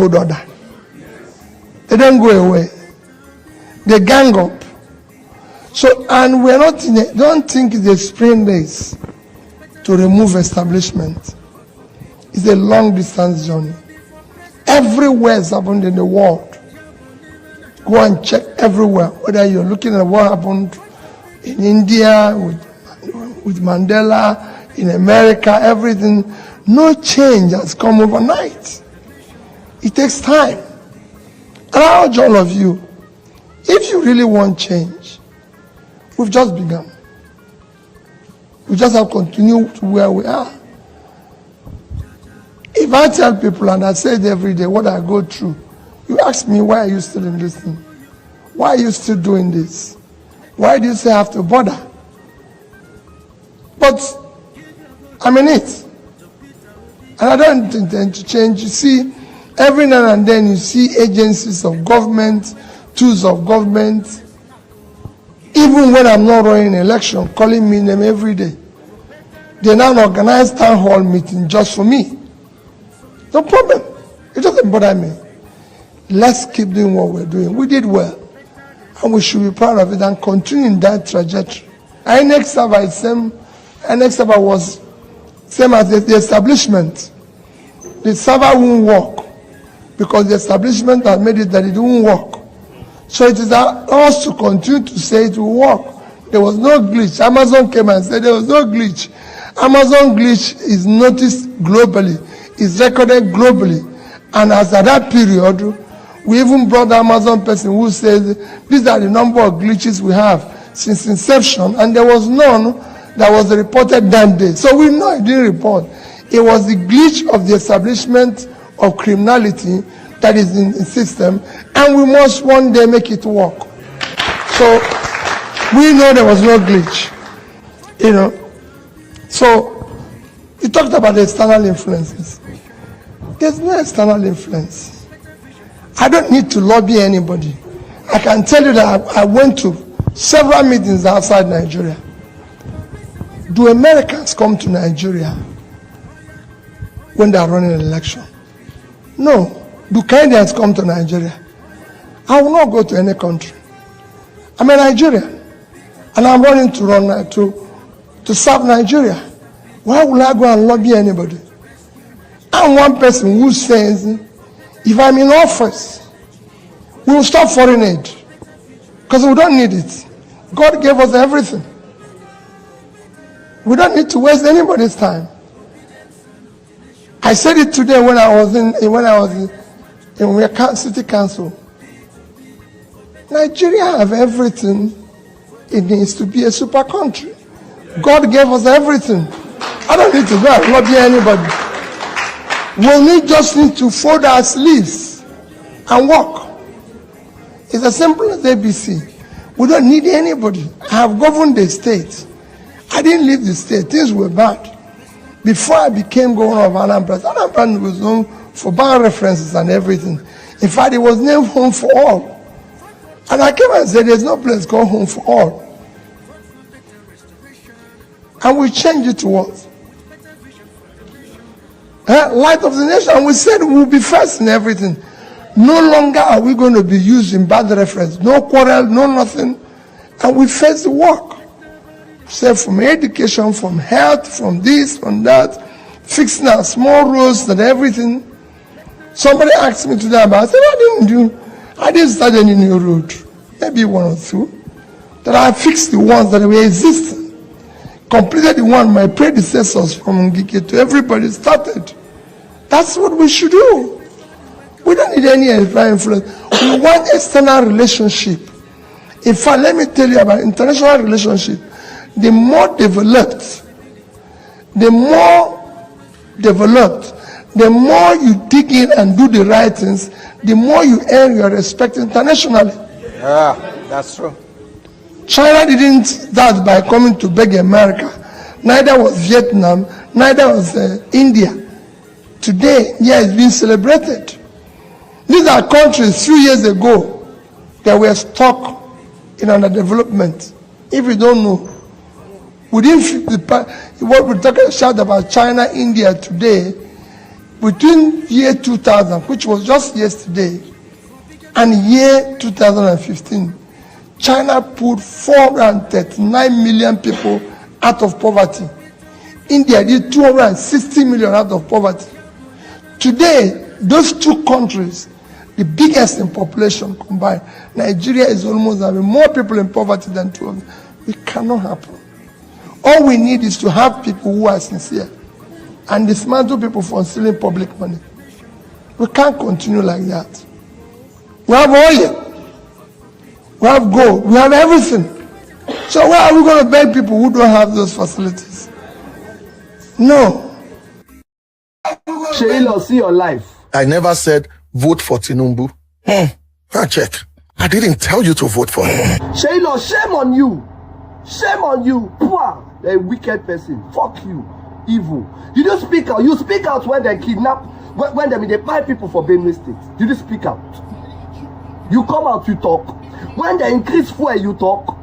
old order. They don't go away. They gang up. So, and we're not don't think it's a sprint race to remove establishment. It's a long distance journey. Everywhere it's happened in the world. Go and check everywhere. Whether you're looking at what happened in India with Mandela, in America, everything. No change has come overnight. It takes time. And I urge all of you, if you really want change, we've just begun. We just have to continue to where we are. If I tell people, and I say it every day, what I go through, you ask me, why are you still in this thing? Why are you still doing this? Why do you say I have to bother? But I'm in it. And I don't intend to change. You see, every now and then you see agencies of government, tools of government, even when I'm not running an election, calling me name every day. They now organize town hall meeting just for me. No problem. It doesn't bother me. Let's keep doing what we're doing. We did well. And we should be proud of it and continue in that trajectory. INEC server was same as the establishment. The server won't work because the establishment had made it that it won't work. So it is us to continue to say it will work. There was no glitch. Amazon came and said there was no glitch. Amazon glitch is noticed globally, is recorded globally. And as at that period, we even brought the Amazon person who says these are the number of glitches we have since inception, and there was none that was reported that day. So we know it didn't report. It was the glitch of the establishment of criminality that is in the system, and we must one day make it work. So we know there was no glitch, you know. So you talked about the external influences. There's no external influence. I don't need to lobby anybody. I can tell you that I went to several meetings outside Nigeria. Do Americans come to Nigeria when they are running an election? No. Do Canadians come to Nigeria? I will not go to any country. I'm a Nigerian, and I'm running to run to serve Nigeria. Why will I go and lobby anybody? I'm one person who says, if I'm in office, we will stop foreign aid because we don't need it. God gave us everything. We don't need to waste anybody's time. I said it today when I was in city council. Nigeria have everything it needs to be a super country. God gave us everything. I don't need to go and lobby anybody. Just need to fold our sleeves and walk. It's as simple as ABC. We don't need anybody. I have governed the state. I didn't leave the state. Things were bad. Before I became governor of Anambra was known for bad references and everything. In fact, it was named Home for All. And I came and said, there's no place called Home for All. And we changed it to what? Light of the nation. And we said we'll be first in everything. No longer are we going to be used in bad reference. No quarrel, no nothing. And we face the work. Say from education, from health, from this, from that, fixing our small roads and everything. Somebody asked me today about, I said, I didn't start any new road. Maybe one or two. That I fixed the ones that were existing. Completed the one my predecessors from Ngike to everybody started. That's what we should do. We don't need any influence. We want external relationship. In fact, let me tell you about international relationship. The more developed, the more you dig in and do the right things, the more you earn your respect internationally. Yeah, that's true. China didn't start by coming to beg America. Neither was Vietnam, neither was India. Today, it's being celebrated. These are countries 3 years ago that were stuck in underdevelopment. If you don't know, within what we're talking about China, India today, between year 2000, which was just yesterday, and year 2015, China put 439 million people out of poverty. India did 260 million out of poverty. Today, those two countries, the biggest in population combined, Nigeria is almost having more people in poverty than two of them. It cannot happen. All we need is to have people who are sincere and dismantle people for stealing public money. We can't continue like that. We have oil, we have gold, we have everything. So why are we going to beg people who don't have those facilities? No. Sheila, see your life. I never said vote for Tinubu. Check. I didn't tell you to vote for him. Sheila, shame on you. Shame on you. Poor, a wicked person. Fuck you. Evil. You don't speak out. You speak out when they kidnap, when they buy people for Benue State. You don't speak out. You come out, you talk. When they increase fuel, you talk.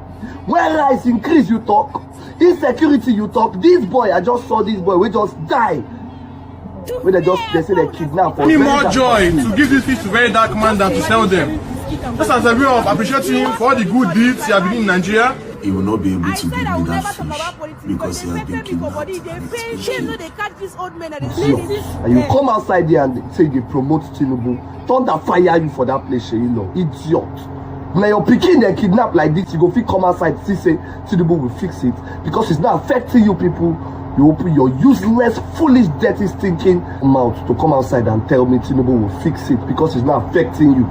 When rice increase, you talk. Insecurity, you talk. This boy, I just saw this boy, we just die. When they say they kidnap. Any more joy to give these fish to very dark man than to sell them. Just as a way of appreciating him for all the good deeds he has been in Nigeria. He will not be able to give me that fish because he has been kidnapped. And you come outside there and say they promote Tinubu. Thunder fire you for that place, you know. Idiot. Now your pikin they kidnap like this, you go fit come outside see say Tinubu will fix it because it's not affecting you people. You open your useless, foolish, dirty, stinking mouth to come outside and tell me Tinubu will fix it because it's not affecting you.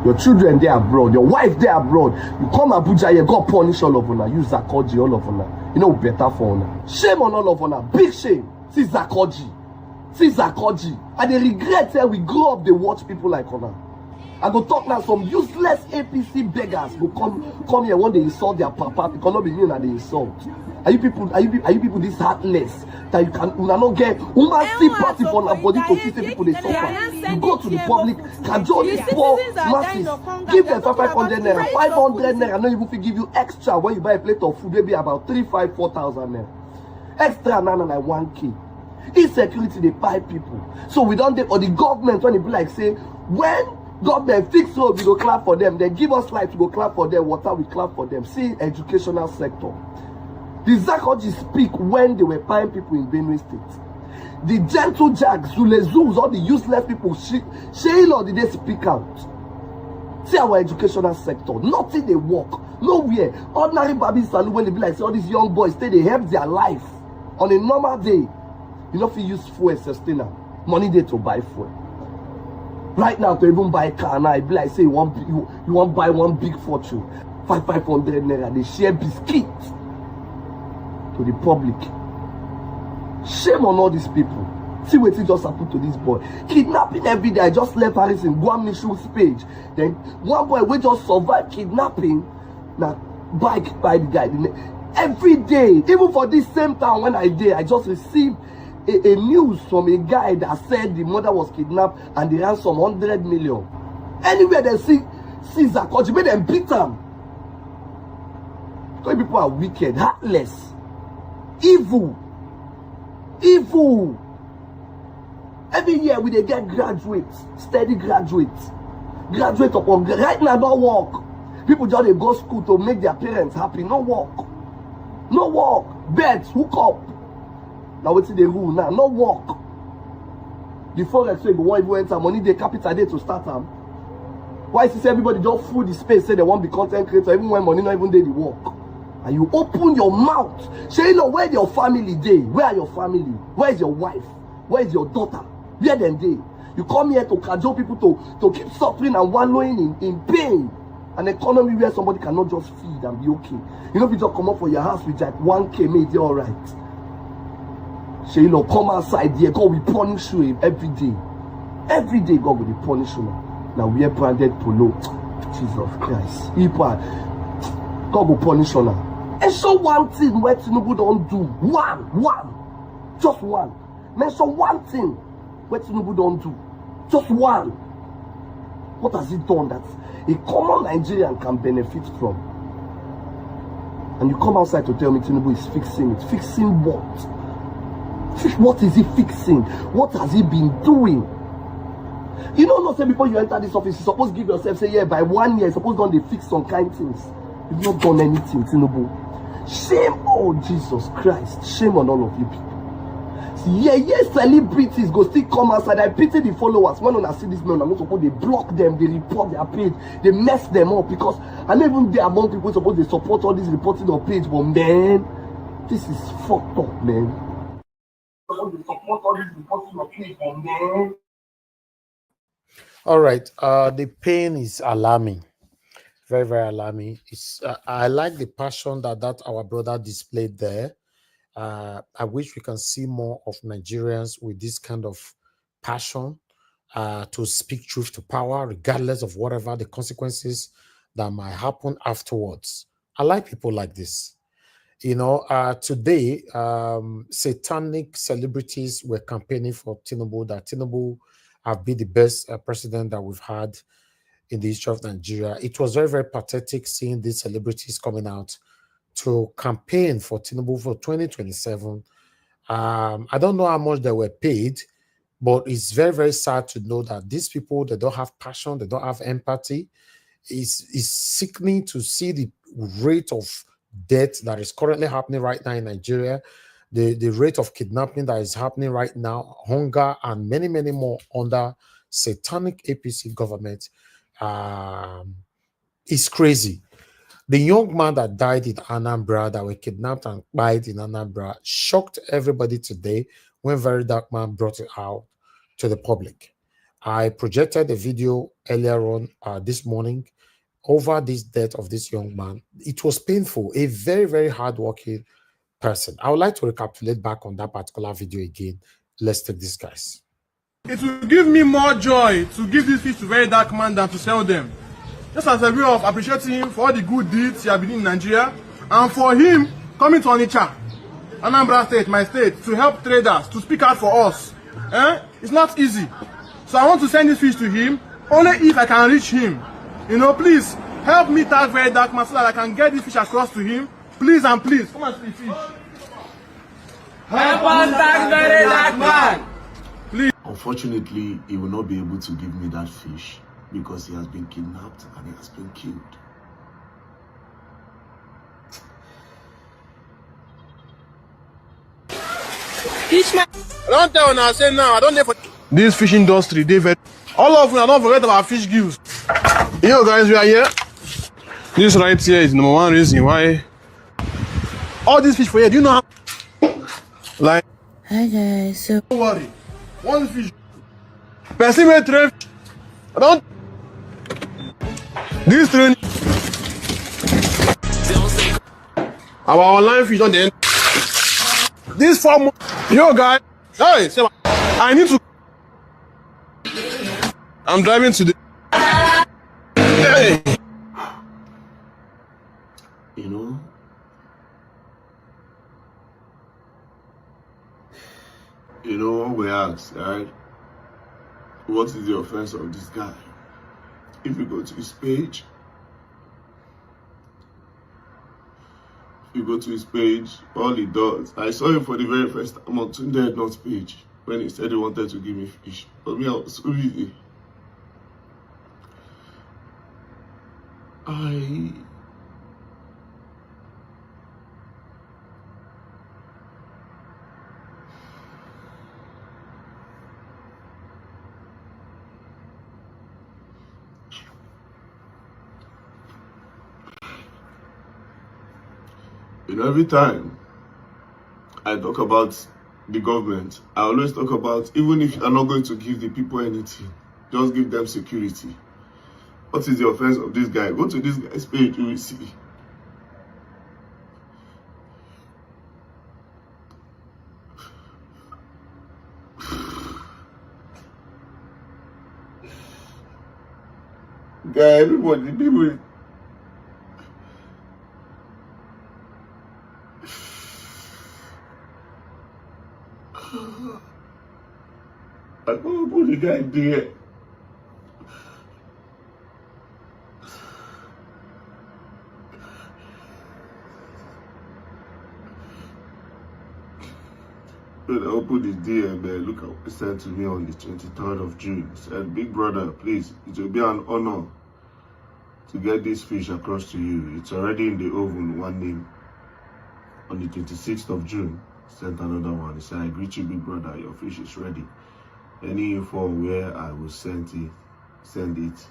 Your children they abroad, your wife they abroad. You come Abuja, you go punish all of them. Use Zakoji all of them. You know better for them. Shame on all of them. Big shame. See Zakoji. See Zakoji. And they regret that we grow up, they watch people like Ona. I go talk now, some useless APC beggars will come here when they insult their papa because not be new and they insult. Are you people this heartless that you not get woman see party for our body to see people they suffer? You go to the public, cajole these poor masses, give them 500 naira, 500 naira, and not even give you extra when you buy a plate of food, maybe about 3,000-4,000 naira. Extra now like 1K. Insecurity they buy people. So we don't or the government when it be like say when government fix road, we go clap for them. They give us light, we go clap for them. Water, we clap for them. See, educational sector. The Zakoji speak when they were buying people in Benue State. The gentle jacks, Zulezus, all the useless people, Sheila, did they speak out? See our educational sector. Nothing they work. Nowhere. Ordinary babies salute when they be like, say, all these young boys, they help their life. On a normal day, you know if you use fuel sustainer, money there to buy fuel. Right now, to even buy a car now, it be like say you want to buy one big fortune, 500 naira. They share biscuits to the public. Shame on all these people. See what it just happened to this boy. Kidnapping every day. I just left Harrison, Guam Mishu's page. Then one boy we just survived kidnapping. Now bike by the guy. Every day, even for this same town when I did, I just received a news from a guy that said the mother was kidnapped and they ran some 100 million. Anywhere they see Zakoji, made them beat them. Because people are wicked, heartless, evil. Every year we they get graduates, steady graduates. Graduate upon right now don't work. People just they go school to make their parents happy. No work. No work. Beds, hook up. Now what's the rule now? No work. The forex so go want even enter money the capital day to start them. Why is everybody just full the space say they want to be content creator even when money not even day the work? And you open your mouth. Say you know where your family day? Where are your family? Where is your wife? Where is your daughter? Where them day? You come here to cajole people to keep suffering and wallowing in pain. An economy where somebody cannot just feed and be okay. You know if you just come up for your house with like 1K, maybe alright. So you know, come outside here, God will punish you every day. Every day God will punish you. Now we are branded polo. Jesus Christ. God will punish you now. And so one thing where Tinubu don't do. One. Just one. Mention one thing where Tinubu don't do. Just one. What has he done that a common Nigerian can benefit from? And you come outside to tell me Tinubu is fixing it. Fixing what? What is he fixing? What has he been doing? You don't say before you enter this office, you're supposed to give yourself, say, yeah, by 1 year, you're supposed to fix some kind things. You've not done anything, Tinubu. Shame, oh Jesus Christ. Shame on all of you people. Yeah, celebrities go still come outside. I pity the followers. When I see this man, I'm not supposed to block them, they report their page, they mess them up because I know even there among people supposed to support all this reporting on page, but man, this is fucked up, man. Support all this reporting on page, but man. All right. The pain is alarming. Very, very alarming. I like the passion that our brother displayed there. I wish we can see more of Nigerians with this kind of passion to speak truth to power, regardless of whatever the consequences that might happen afterwards. I like people like this. You know, today, satanic celebrities were campaigning for Tinubu, that Tinubu have been the best president that we've had in the history of Nigeria. It was very, very pathetic seeing these celebrities coming out to campaign for Tinubu for 2027. I don't know how much they were paid, but it's very, very sad to know that these people, they don't have passion, they don't have empathy. It's sickening to see the rate of death that is currently happening right now in Nigeria, the rate of kidnapping that is happening right now, hunger, and many, many more under satanic APC government. It's crazy. The young man that died in Anambra, that were kidnapped and died in Anambra, shocked everybody today when Very Dark Man brought it out to the public. I projected a video earlier on this morning over this death of this young man. It was painful, a very, very hardworking person. I would like to recapitulate back on that particular video again. Let's take this, guys. It will give me more joy to give this fish to Very Dark Man than to sell them. Just as a way of appreciating him for all the good deeds he has been doing in Nigeria, and for him coming to Onitsha, Anambra State, my state, to help traders, to speak out for us. It's not easy. So I want to send this fish to him, only if I can reach him. You know, please, help me tag Very Dark Man so that I can get this fish across to him. Please and please, come and see the fish. Help us tag Very Dark Man! Please. Unfortunately, he will not be able to give me that fish because he has been kidnapped and he has been killed. I don't tell when I say now, I don't know for this fish industry, David. All of you, I don't forget about fish gives. You know, guys, we are here. This right here is number one reason why all these fish for here, do you know how? Like, Hi guys, so don't worry. One fish. Person may trade. I don't. This train. Our online fish on the end. This farm. Yo, guys. Hey, I need to. I'm driving today. Hey. You know, when we ask, right? What is the offense of this guy? If you go to his page, all he does, I saw him for the very first time on Tunde Ednot's page when he said he wanted to give me fish. But me, I was so busy. You know, every time I talk about the government, I always talk about, even if you're not going to give the people anything, just give them security. What is the offense of this guy? Go to this guy's page, you will see. Guy, everybody, people. I can't put the guy there. opened his DM there. Look at what he sent to me on the 23rd of June. He said, "Big brother, please, it will be an honor to get this fish across to you. It's already in the oven, one name." On the 26th of June, he sent another one. He said, "I greet you, big brother. Your fish is ready. Any info where I will send it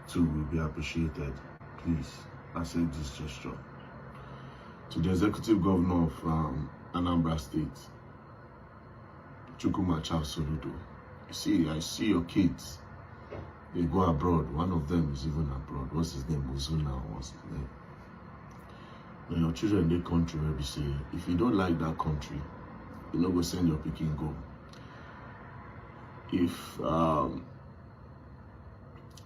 to will be appreciated. Please accept this gesture." To the executive governor of Anambra State, Chukwuma Soludo. I see your kids. They go abroad. One of them is even abroad. What's his name? Uzuna. What's his name? When your children in the country, where we say, if you don't like that country, you know, go send your pikin go.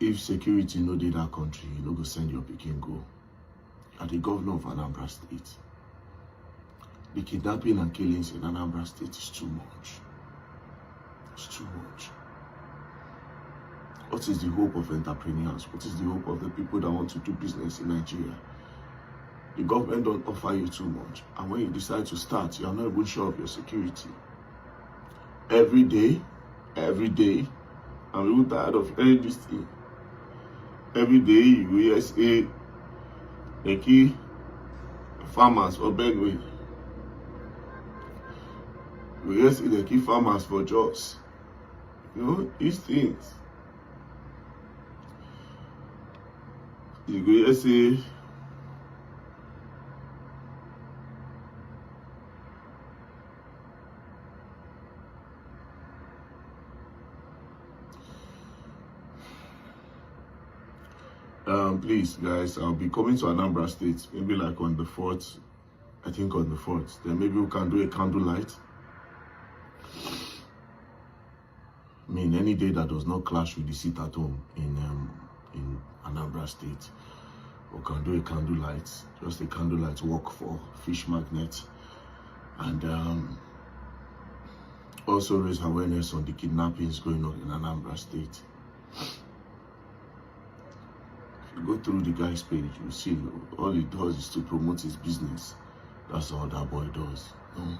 If security no dey that country, you know, go send your pikin go. You are the governor of Anambra State. The kidnapping and killings in Anambra State is too much. It's too much. What is the hope of entrepreneurs? What is the hope of the people that want to do business in Nigeria? The government don't offer you too much. And when you decide to start, you are not even sure of your security. Every day, I'm even tired of hearing this thing. Every day, you say, they kill farmers for Benue. We see they kill farmers for jobs. You know, these things. You go say, please, guys, I'll be coming to Anambra State, maybe like on the 4th, I think on the 4th. Then maybe we can do a candlelight. I mean, any day that does not clash with the sit at home in Anambra State, we can do a candlelight, just a candlelight walk for fish magnet, and also raise awareness on the kidnappings going on in Anambra State. Go through the guy's page, you see all he does is to promote his business. That's all that boy does. You know?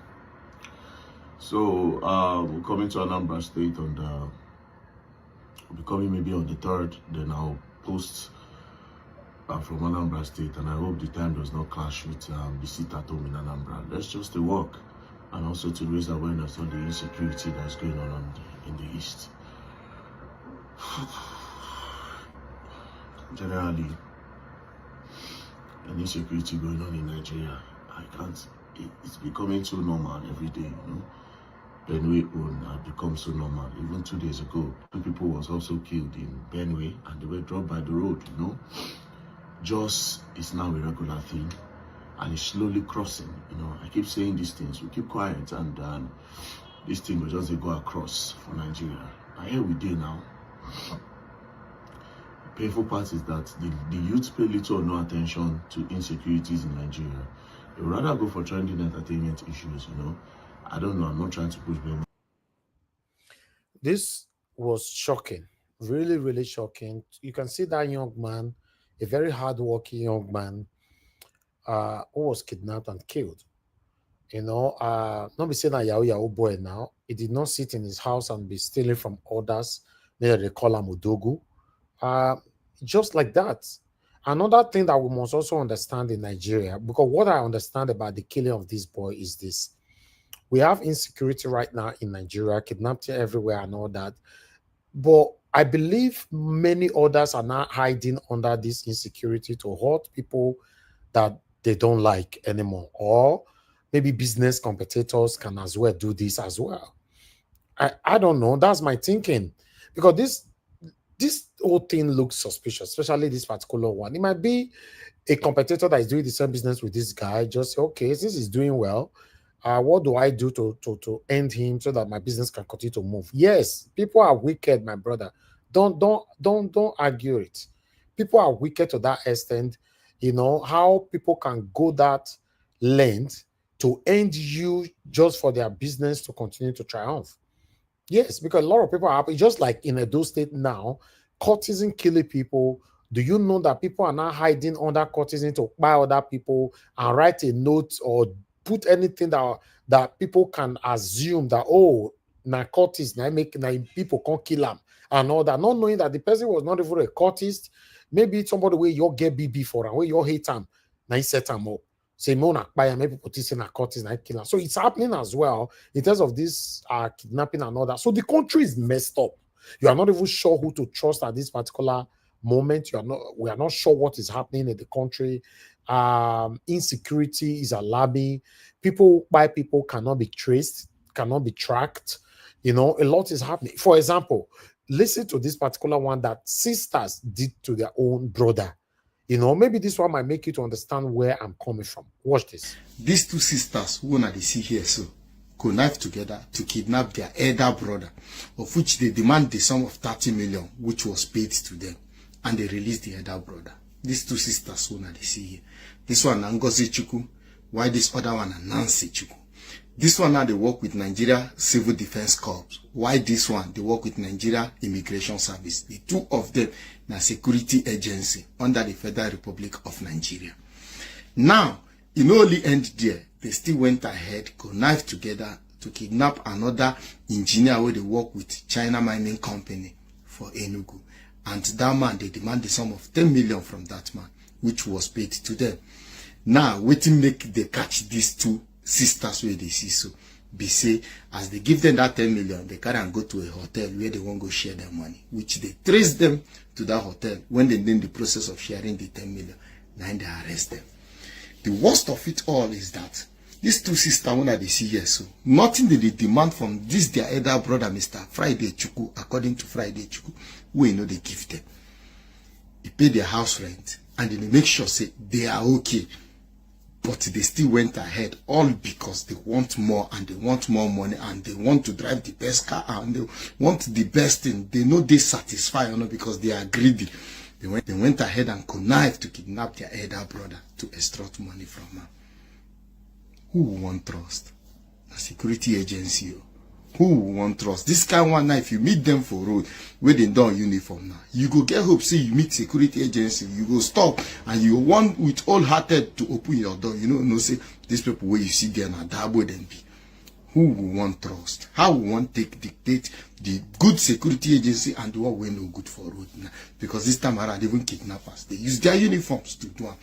So we're coming to Anambra State on we'll be coming maybe on the 3rd. Then I'll post from Anambra State, and I hope the time does not clash with the sit at home in Anambra. Let's just work, and also to raise awareness on the insecurity that's going on in the east. Generally, an insecurity going on in Nigeria, I can't. It's becoming too normal every day, you know. Benue own had become so normal. Even 2 days ago, 2 people was also killed in Benue, and they were dropped by the road, you know. Just is now a regular thing, and it's slowly crossing, you know. I keep saying these things, we keep quiet, and this thing will just go across for Nigeria. And here we did now. The painful part is that the youth pay little or no attention to insecurities in Nigeria. They would rather go for trending entertainment issues, you know. I don't know, I'm not trying to push them. This was shocking, really, really shocking. You can see that young man, a very hardworking young man, who was kidnapped and killed. You know, not be saying that Yahoo boy now. He did not sit in his house and be stealing from others. They call him Udogu. Just like that. Another thing that we must also understand in Nigeria, because what I understand about the killing of this boy is this. We have insecurity right now in Nigeria, kidnapping everywhere and all that. But I believe many others are not hiding under this insecurity to hurt people that they don't like anymore. Or maybe business competitors can as well do this as well. I don't know. That's my thinking. Because this whole thing looks suspicious, especially this particular one. It might be a competitor that is doing the same business with this guy. Just say, okay, since he's doing well, what do I do to end him so that my business can continue to move? Yes, people are wicked, my brother. Don't argue it. People are wicked to that extent. You know how people can go that length to end you just for their business to continue to triumph. Yes, because a lot of people are happy, just like in Edo State now, courtesan killing people. Do you know that people are now hiding under courtesan to buy other people and write a note or put anything that people can assume that, oh, narcotics, now make people can't kill them and all that, not knowing that the person was not even a cultist. Maybe it's somebody where you get BB for and where you hate them, now you set them up. Say no, maybe put this in narcotics, now kill them. So it's happening as well in terms of this kidnapping and all that. So the country is messed up. You are not even sure who to trust at this particular moment. We are not sure what is happening in the country. Insecurity is alarming. People cannot be traced, cannot be tracked. A lot is happening. For example, listen to this particular one that sisters did to their own brother. Maybe this one might make you to understand where I'm coming from. Watch this. These two sisters, who are they see here, so connive together to kidnap their elder brother, of which they demand the sum of 30 million, which was paid to them, and they released the elder brother. These two sisters, who are they see here. This one, Ngozi Chukwu, while this other one, Nancy Chukwu. This one now, they work with Nigeria Civil Defense Corps. Why this one? They work with Nigeria Immigration Service. The two of them, na security agency under the Federal Republic of Nigeria. Now, it only end there. They still went ahead, connive together to kidnap another engineer where they work with China Mining Company for Enugu. And that man, they demand the sum of 10 million from that man, which was paid to them. Now, waiting make they catch these two sisters where they see so. Be say, as they give them that 10 million, they carry and go to a hotel where they won't go share their money, which they trace them to that hotel. When they're in the process of sharing the 10 million, then they arrest them. The worst of it all is that these two sisters, when they see here, so nothing that they demand from this their elder brother, Mr. Friday Chukwu, according to Friday Chukwu, we know they give them. They pay their house rent and they make sure say they are okay. But they still went ahead, all because they want more and they want more money and they want to drive the best car and they want the best thing. They know they satisfy, because they are greedy. They went ahead and connived to kidnap their elder brother to extort money from him. Who will want trust? A security agency. Who will want trust? This kind of one now, if you meet them for road, where they don't uniform now, you go get hope, say you meet security agency, you go stop, and you want with all hearted to open your door. No say, these people where you see there now, that would them be. Who will want trust? How will one dictate the good security agency and the one we no good for road now? Because this time around, even kidnappers, they use their uniforms to do it,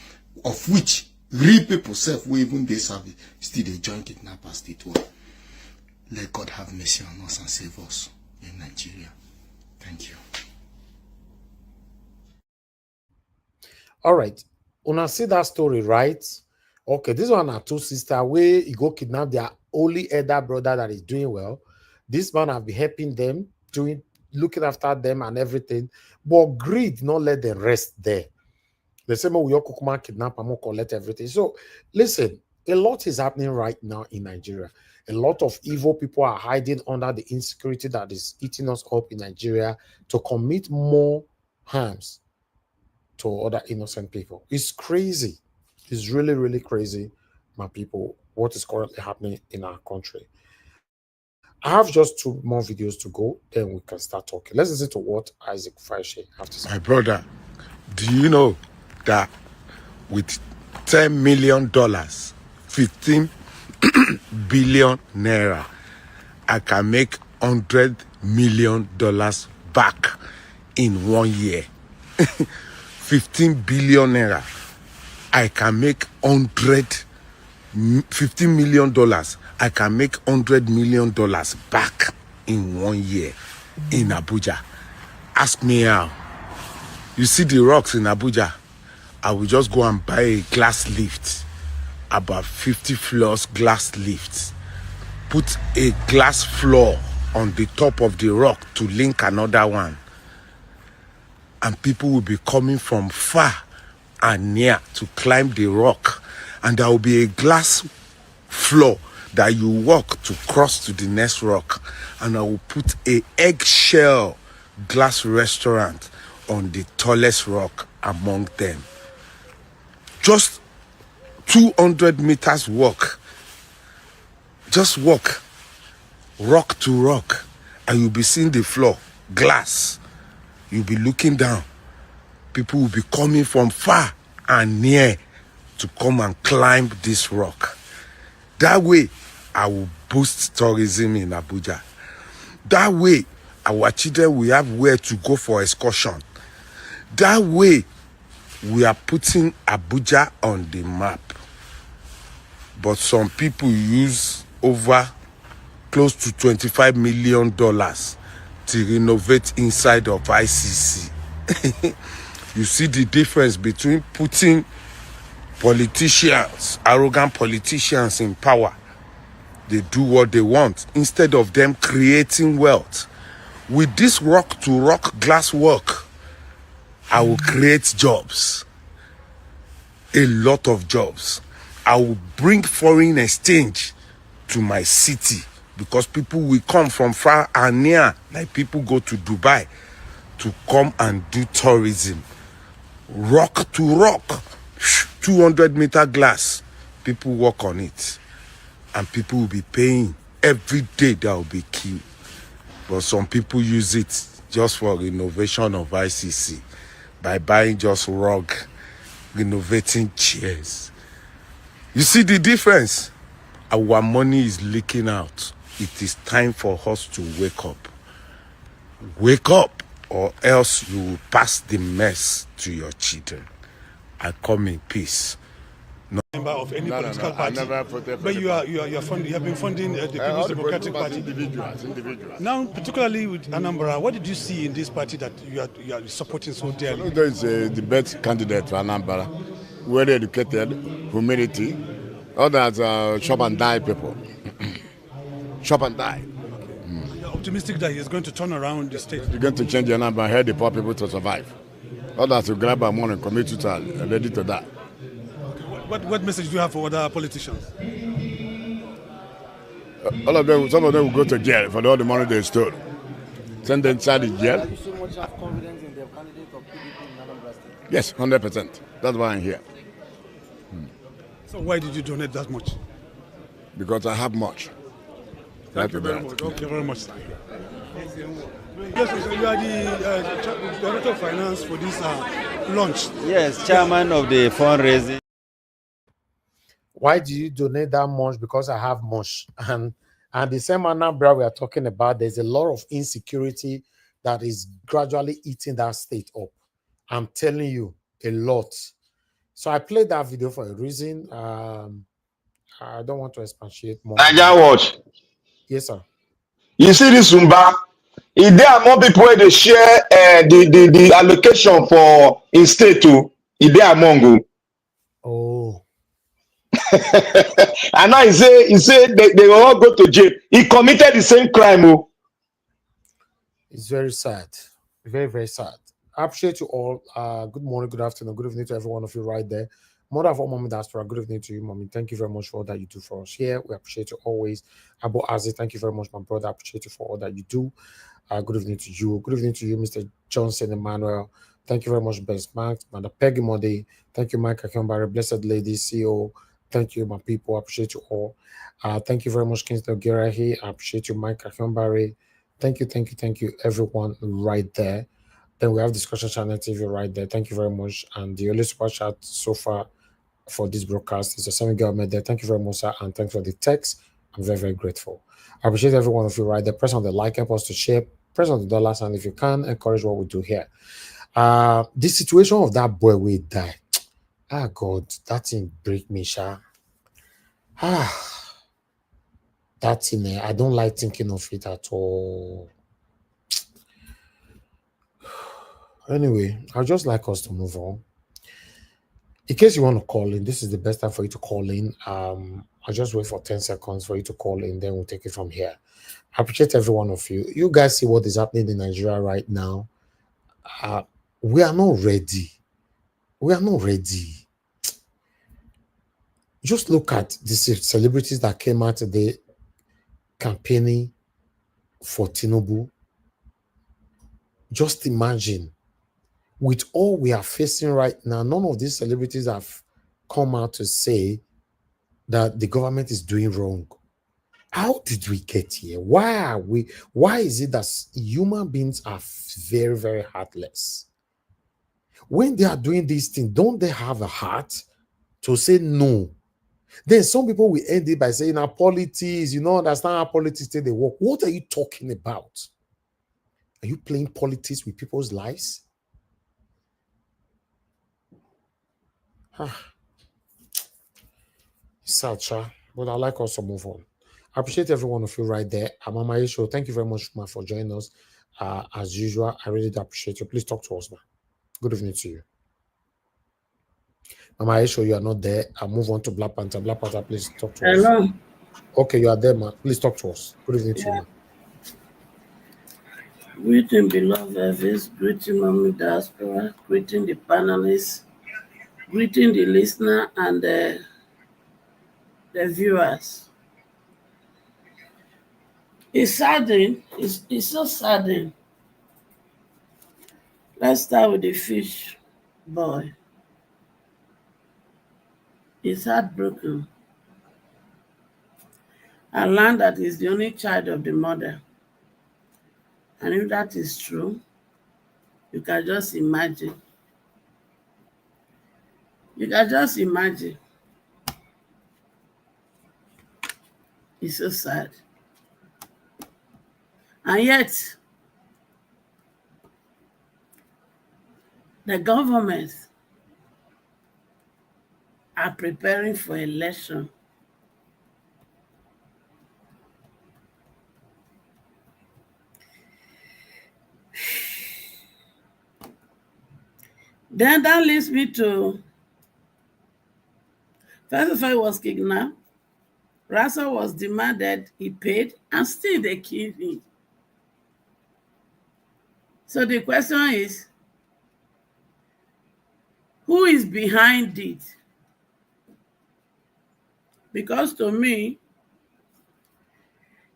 of which real people self, where even they serve it, still they join kidnappers to do it. Let God have mercy on us and save us in Nigeria. Thank you. All right. When I see that story, right? Okay, this one are two sisters where you go kidnap their only elder brother that is doing well. This man have been helping them, looking after them and everything. But greed not let them rest there. The same way we all kukuma kidnap and collect everything. So listen, a lot is happening right now in Nigeria. A lot of evil people are hiding under the insecurity that is eating us up in Nigeria to commit more harms to other innocent people. It's crazy. It's really, really crazy, my people, what is currently happening in our country. I have just 2 more videos to go, then we can start talking. Let's listen to what Isaac Faishe have to say. My brother, do you know that with $10 million, 15 billion naira, I can make $100 million back in 1 year? 15 billion naira, I can make $15 million. I can make $100 million back in 1 year in Abuja. Ask me how. You see the rocks in Abuja? I will just go and buy a glass lift, about 50 floors glass lifts, put a glass floor on the top of the rock to link another one, and people will be coming from far and near to climb the rock, and there will be a glass floor that you walk to cross to the next rock, and I will put a eggshell glass restaurant on the tallest rock among them. Just 200 meters walk. Just walk, rock to rock, and you'll be seeing the floor, glass. You'll be looking down. People will be coming from far and near to come and climb this rock. That way, I will boost tourism in Abuja. That way, our children will have where to go for excursion. That way, we are putting Abuja on the map. But some people use over close to $25 million to renovate inside of ICC. You see the difference between putting politicians, arrogant politicians in power. They do what they want instead of them creating wealth. With this rock-to-rock glass work, I will create jobs. A lot of jobs. I will bring foreign exchange to my city because people will come from far and near, like people go to Dubai to come and do tourism. Rock to rock, 200-meter glass. People walk on it. And people will be paying. Every day there will be queue. But some people use it just for renovation of ICC by buying just rug, renovating chairs. You see the difference? Our money is leaking out. It is time for us to wake up. Wake up, or else you will pass the mess to your children. I come in peace. Member of any political party, but you have been funding the People's Democratic Party. Individuals. Now, particularly with Anambra, what did you see in this party that you are supporting so dearly? There is the best candidate for Anambra, well educated, humility, others are shop and die people. Shop and die. Okay. You're optimistic that he's going to turn around the state. He's going to change the number and help the poor people to survive. Others will grab our money and commit suicide and ready to die. What message do you have for other politicians? All of them, some of them will go to jail for all the money they stole. Send them inside the jail. Do you so much have confidence in the candidate of PDP in Anambra State? Yes, 100%. That's why I'm here. So why did you donate that much? Because I have much. Thank you very much. Okay, very much, sir. Yes, so you are the Director of Finance for this launch. Yes, Chairman of the fundraising. Why do you donate that much? Because I have much. And the same Anambra we are talking about, there's a lot of insecurity that is gradually eating that state up. I'm telling you, a lot. So I played that video for a reason. I don't want to expatiate more. Niger watch. Yes, sir. You see this Zumba? If there are more people where they share the allocation for in state too, if they are among you. Oh. And now he say they will all go to jail. He committed the same crime. Oh. It's very sad. Very, very sad. I appreciate you all. Good morning, good afternoon, good evening to every one of you right there. Mother of all, Mommy Diaspora, good evening to you, Mommy. Thank you very much for all that you do for us here. We appreciate you always. Abu Aziz, thank you very much, my brother. I appreciate you for all that you do. Good evening to you. Good evening to you, Mr. Johnson Emmanuel. Thank you very much, Best Max. Mother Peggy Mode. Thank you, Mike Akambari, Blessed Lady, CEO. Thank you, my people. I appreciate you all. Thank you very much, Kingston Gerahi. I appreciate you, Mike Akambari. Thank you, everyone right there. Then we have Discussion Channel TV right there. Thank you very much. And the only super chat so far for this broadcast is a Sammy Government there. Thank you very much, sir. And thanks for the text. I'm very, very grateful. I appreciate every one of you right there. Press on the like, help us to share. Press on the dollars. And if you can, encourage what we do here. The situation of that boy will die. Ah, God, that thing break me, Sha. That thing, I don't like thinking of it at all. Anyway, I'd just like us to move on. In case you want to call in, this is the best time for you to call in. I'll just wait for 10 seconds for you to call in, then we'll take it from here. I appreciate every one of you. You guys see what is happening in Nigeria right now. We are not ready. We are not ready. Just look at the celebrities that came out today campaigning for Tinubu. Just imagine, with all we are facing right now, none of these celebrities have come out to say that the government is doing wrong. How did we get here? Why is it that human beings are very, very heartless? When they are doing these things, don't they have a heart to say no? Then some people will end it by saying, our politics, you don't understand how politics they work. What are you talking about? Are you playing politics with people's lives? Sad, but I like us to move on. I appreciate every one of you right there. I'm Mama Isho. Thank you very much, ma, for joining us. As usual, I really do appreciate you. Please talk to us, ma. Good evening to you. Mama Isho, you are not there. I'll move on to Black Panther. Black Panther, please talk to us. Hello. Okay, you are there, ma. Please talk to us. Good evening to you, ma. Greeting, beloved Elvis. Greeting, Mommy Diaspora. Greeting the panelists. Greeting the listener and the viewers. It's saddening. It's so saddening. Let's start with the fish boy. He's heartbroken. I learned that he's the only child of the mother. And if that is true, you can just imagine. You can just imagine. It's so sad. And yet, the government are preparing for election. Then that leads me to, first of all, he was kidnapped. Ransom was demanded, he paid, and still they killed him. So the question is, who is behind it? Because to me,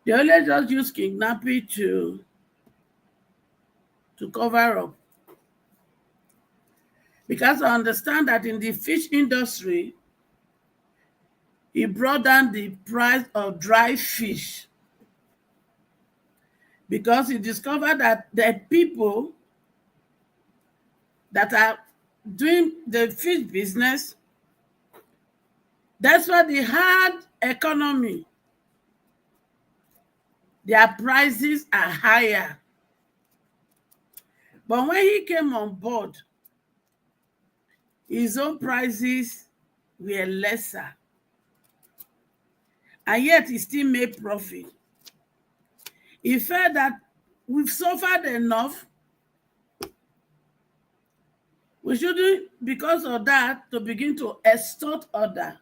they only just use kidnapping to cover up. Because I understand that in the fish industry, he brought down the price of dry fish because he discovered that the people that are doing the fish business, that's why the hard economy, their prices are higher. But when he came on board, his own prices were lesser. And yet he still made profit. He felt that we've suffered enough. We shouldn't, because of that, to begin to extort others.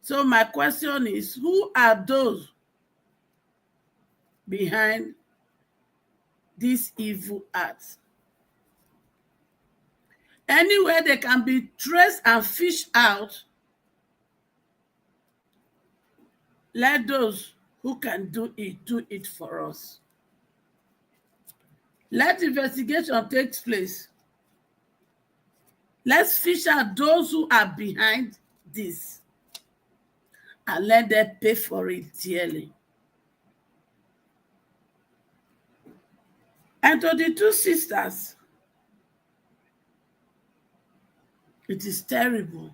So my question is, who are those behind this evil act? Anywhere they can be traced and fished out, let those who can do it for us. Let investigation take place. Let's fish out those who are behind this and let them pay for it dearly. And to the two sisters, it is terrible.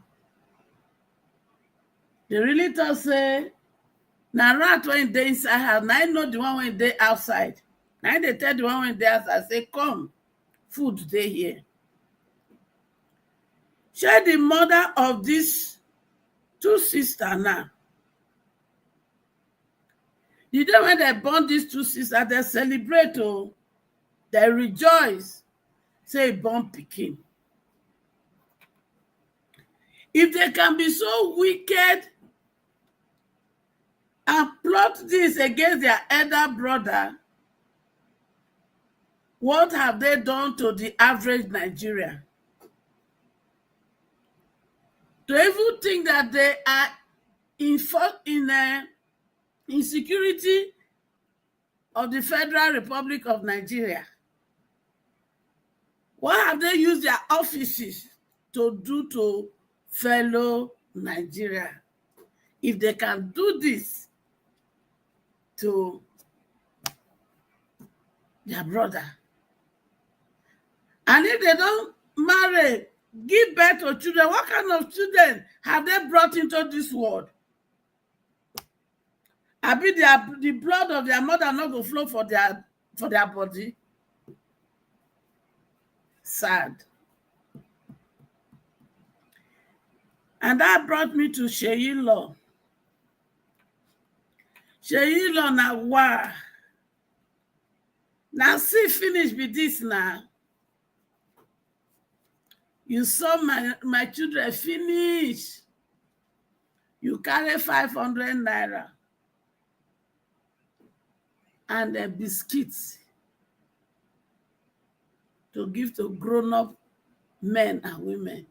They really thought say, now rat when they inside house, now I know the one when they outside. Now they tell the one when they outside, say, come, food they here. Share the mother of these two sisters now. The day when they born these two sisters, they celebrate, oh, they rejoice, say born Peking. If they can be so wicked and plot this against their elder brother, what have they done to the average Nigerian? To even think that they are in insecurity of the Federal Republic of Nigeria. What have they used their offices to do to fellow Nigeria? If they can do this to their brother, and if they don't marry give birth to children. What kind of children have they brought into this world? Abi the blood of their mother not go flow for their body? Sad. And that brought me to Sheyi Law. Sheyi Law na wa. Now see finish with this now. You saw my children finish. You carry 500 naira and a biscuits to give to grown-up men and women.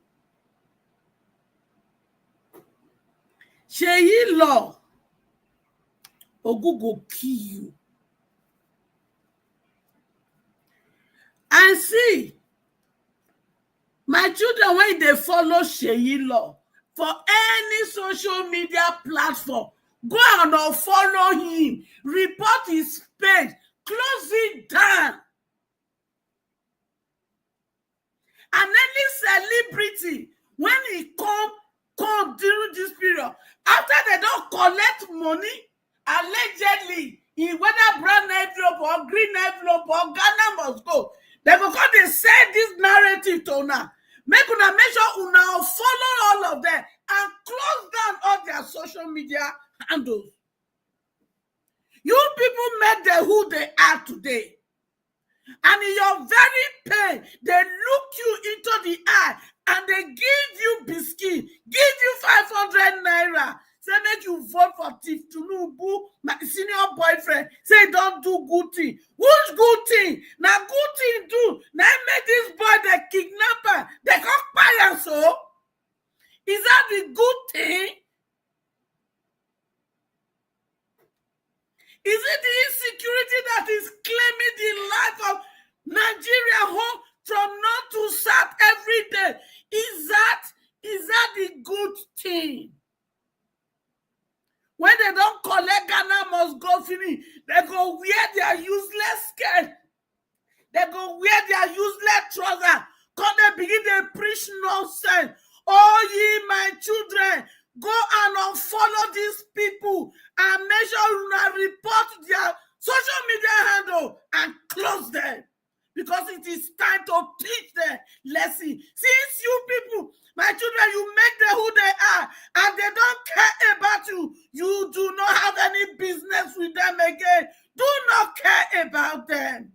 Sheyi Law, Ogu go kill you. And see, my children, when they follow Sheyi Law for any social media platform, go and unfollow him, report his page, close it down. And any celebrity, when he come during this period, after they don't collect money, allegedly, in whether brown envelope or green envelope or Ghana must go, they go come they say this narrative to una. Make sure una follow all of them and close down all their social media handles. You people made them who they are today. And in your very pain, they look you into the eye and they give you biscuit, give you 500 naira. Say make you vote for Tiff Tunubu, my senior boyfriend. Say don't do good thing. Which good thing? Now good thing do. Now make this boy the kidnapper. They can't buy us so. Is that the good thing? Is it the insecurity that is claiming the life of Nigeria home from north to south every day? Is that the good thing? When they don't collect, Ghana must go finish. They go wear their useless skirt. They go wear their useless trousers. Because they begin to preach nonsense. Oh, ye my children, go and unfollow these people and make sure you report their social media handle and close them. Because it is time to teach them lesson. Since you people, my children, you make them who they are and they don't care about you, you do not have any business with them again. Do not care about them.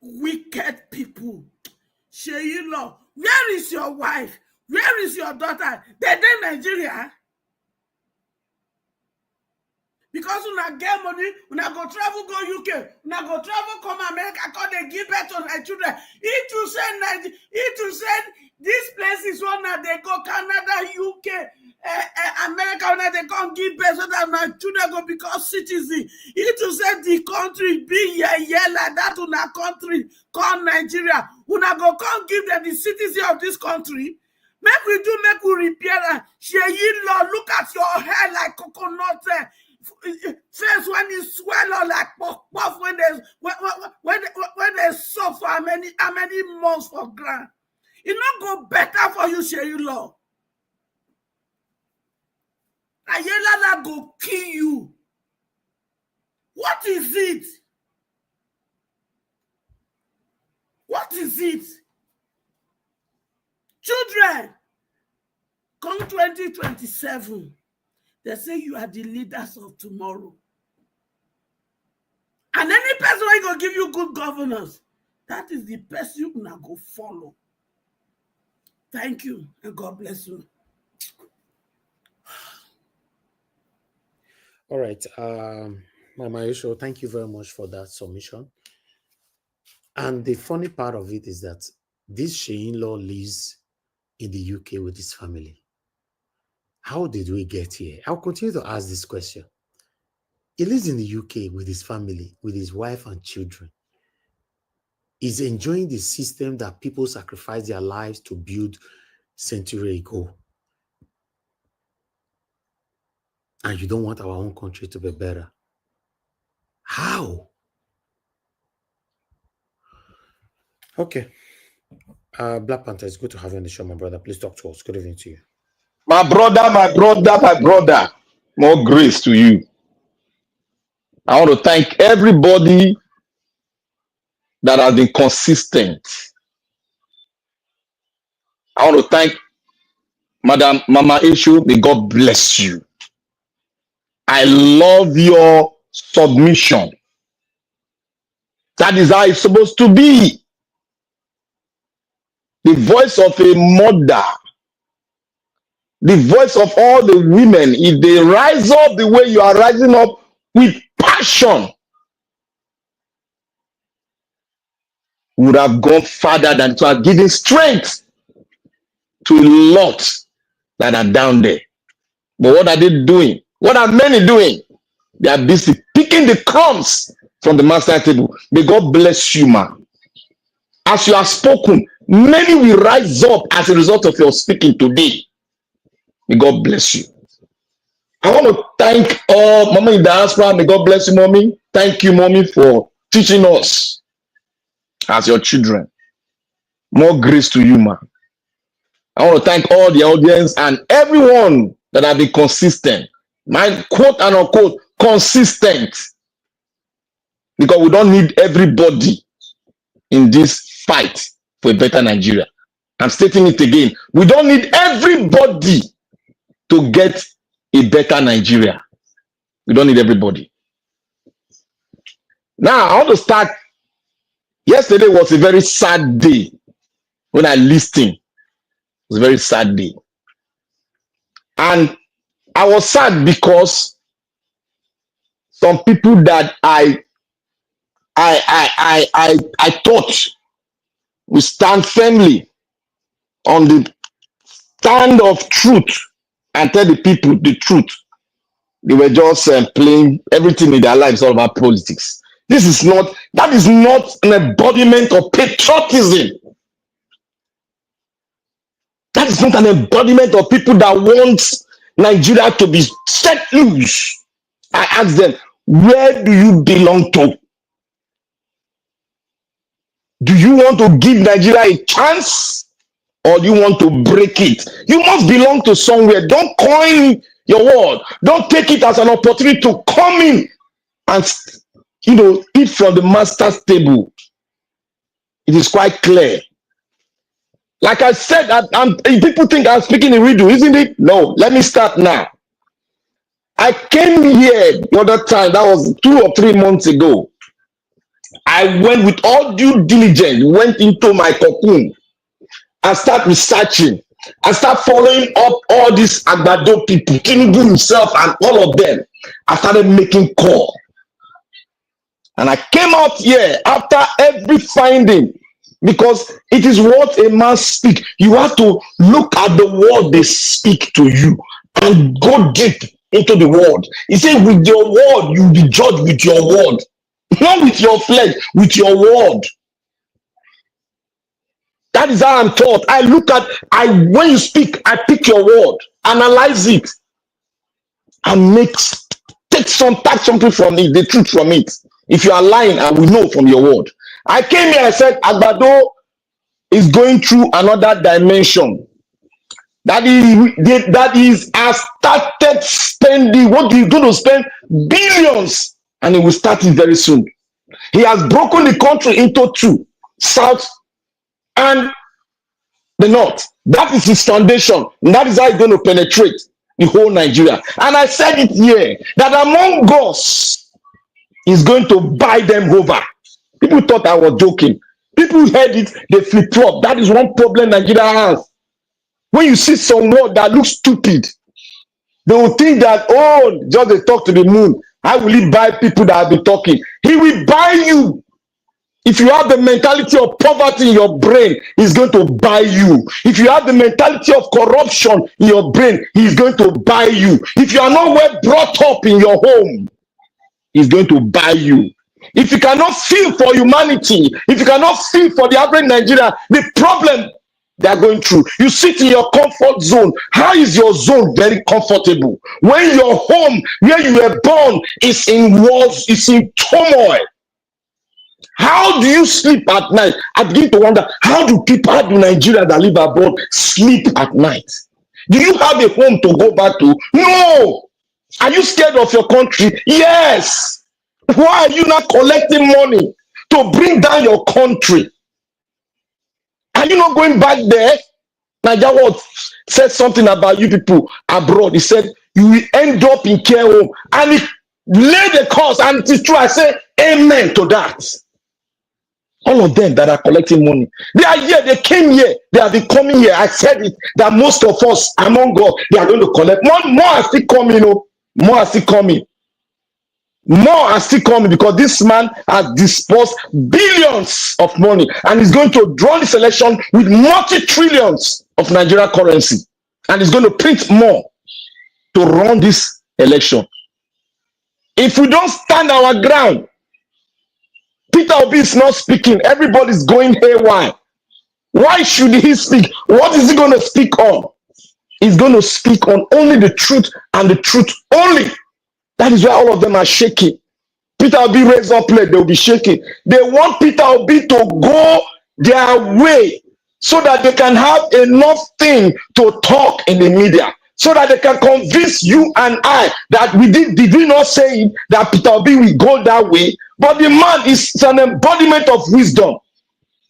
Wicked people. Sheyi Law, where is your wife? Where is your daughter? They're in Nigeria. Because una get money, una go travel go UK, una go travel come America, because they give birth to my children. If you send these places one that they go Canada, UK, America, when they come give birth so that my children go become citizens. If you send the country be like that una country called Nigeria, una go come give them the citizen of this country. Make we repair that. Sheyi Law, look at your hair like coconut. Face when it swell like puff when they suffer how many months for grant. It not go better for you, Sheyi Law. Ayelala go kill you. What is it? What is it? Children, come 2027. They say you are the leaders of tomorrow. And any person who will give you good governance, that is the person you now go follow. Thank you, and God bless you. All right. Mama Yosho, thank you very much for that submission. And the funny part of it is that this Sheyi Law lives in the UK with his family. How did we get here? I'll continue to ask this question. He lives in the UK with his family, with his wife and children. He's enjoying the system that people sacrifice their lives to build centuries ago. And you don't want our own country to be better. How? Okay. Black Panther, it's good to have you on the show, my brother. Please talk to us. Good evening to you. My brother, more grace to you. I want to thank everybody that has been consistent. I want to thank Madam Mama Ishu. May God bless you. I love your submission. That is how it's supposed to be. The voice of a mother, the voice of all the women, if they rise up the way you are rising up with passion, would have gone farther than to have given strength to a lot that are down there. But what are they doing? What are many doing? They are busy picking the crumbs from the master table. May God bless you, man. As you have spoken, many will rise up as a result of your speaking today. May God bless you. I want to thank all Mama in diaspora. May God bless you, Mommy. Thank you, Mommy, for teaching us as your children. More grace to you, man. I want to thank all the audience and everyone that have been consistent. My quote and unquote, consistent. Because we don't need everybody in this fight for a better Nigeria. I'm stating it again. We don't need everybody to get a better Nigeria. We don't need everybody. Now, I want to start. Yesterday was a very sad day when I listened. It was a very sad day. And I was sad because some people that I thought would stand firmly on the stand of truth and tell the people the truth. They were just playing everything in their lives all about politics. That is not an embodiment of patriotism. That is not an embodiment of people that want Nigeria to be set loose. I ask them, where do you belong to? Do you want to give Nigeria a chance? Or do you want to break it? You must belong to somewhere. Don't coin your word. Don't take it as an opportunity to come in and, eat from the master's table. It is quite clear. Like I said, people think I'm speaking in riddle, isn't it? No, let me start now. I came here the other time, that was 2 or 3 months ago. I went with all due diligence, went into my cocoon, and start researching. I start following up all these Agbado people, Tinubu himself and all of them. I started making call. And I came out here after every finding, because it is what a man speak. You have to look at the word they speak to you and go deep into the word. He said, with your word, you'll be judged with your word. Not with your flesh, with your word. That is how I'm taught. When you speak, I pick your word, analyze it, and take something from it, the truth from it. If you are lying, I will know from your word. I came here, I said, Agbado is going through another dimension. That is, has started spending, what he's going to spend billions, and he will start it very soon. He has broken the country into two, South and the North. That is his foundation. And that is how he's going to penetrate the whole Nigeria. And I said it here, that among us, he's going to buy them over. People thought I was joking. People heard it, they flip-flop. That is one problem Nigeria has. When you see some word that looks stupid, they will think that, oh, just they talk to the moon. How will he buy people that have been talking? He will buy you. If you have the mentality of poverty in your brain, he's going to buy you. If you have the mentality of corruption in your brain, he's going to buy you. If you are not well brought up in your home, he's going to buy you. If you cannot feel for humanity, if you cannot feel for the average Nigeria, the problem they are going through. You sit in your comfort zone. How is your zone very comfortable when your home where you were born is in wars, is in turmoil? How do you sleep at night? I begin to wonder, how do Nigerians that live abroad sleep at night? Do you have a home to go back to? No. Are you scared of your country? Yes. Why are you not collecting money to bring down your country? Are you not going back there? Nigeria said something about you people abroad. He said, you will end up in care home. And he laid the cause, and it is true. I say, amen to that. All of them that are collecting money, they are here, they came here, they have been coming here. I said it, that most of us among God, they are going to collect. More are still coming, you know. More are still coming. More are still coming because this man has disbursed billions of money and is going to draw this election with multi-trillions of Nigeria currency. And is going to print more to run this election. If we don't stand our ground, Peter Obi is not speaking. Everybody's going haywire. Why should he speak? What is he going to speak on? He's going to speak on only the truth and the truth only. That is why all of them are shaking. Peter Obi raised up leg, they'll be shaking. They want Peter Obi to go their way so that they can have enough thing to talk in the media. So that they can convince you and I that did we not say that Peter Obi will go that way? But the man is an embodiment of wisdom.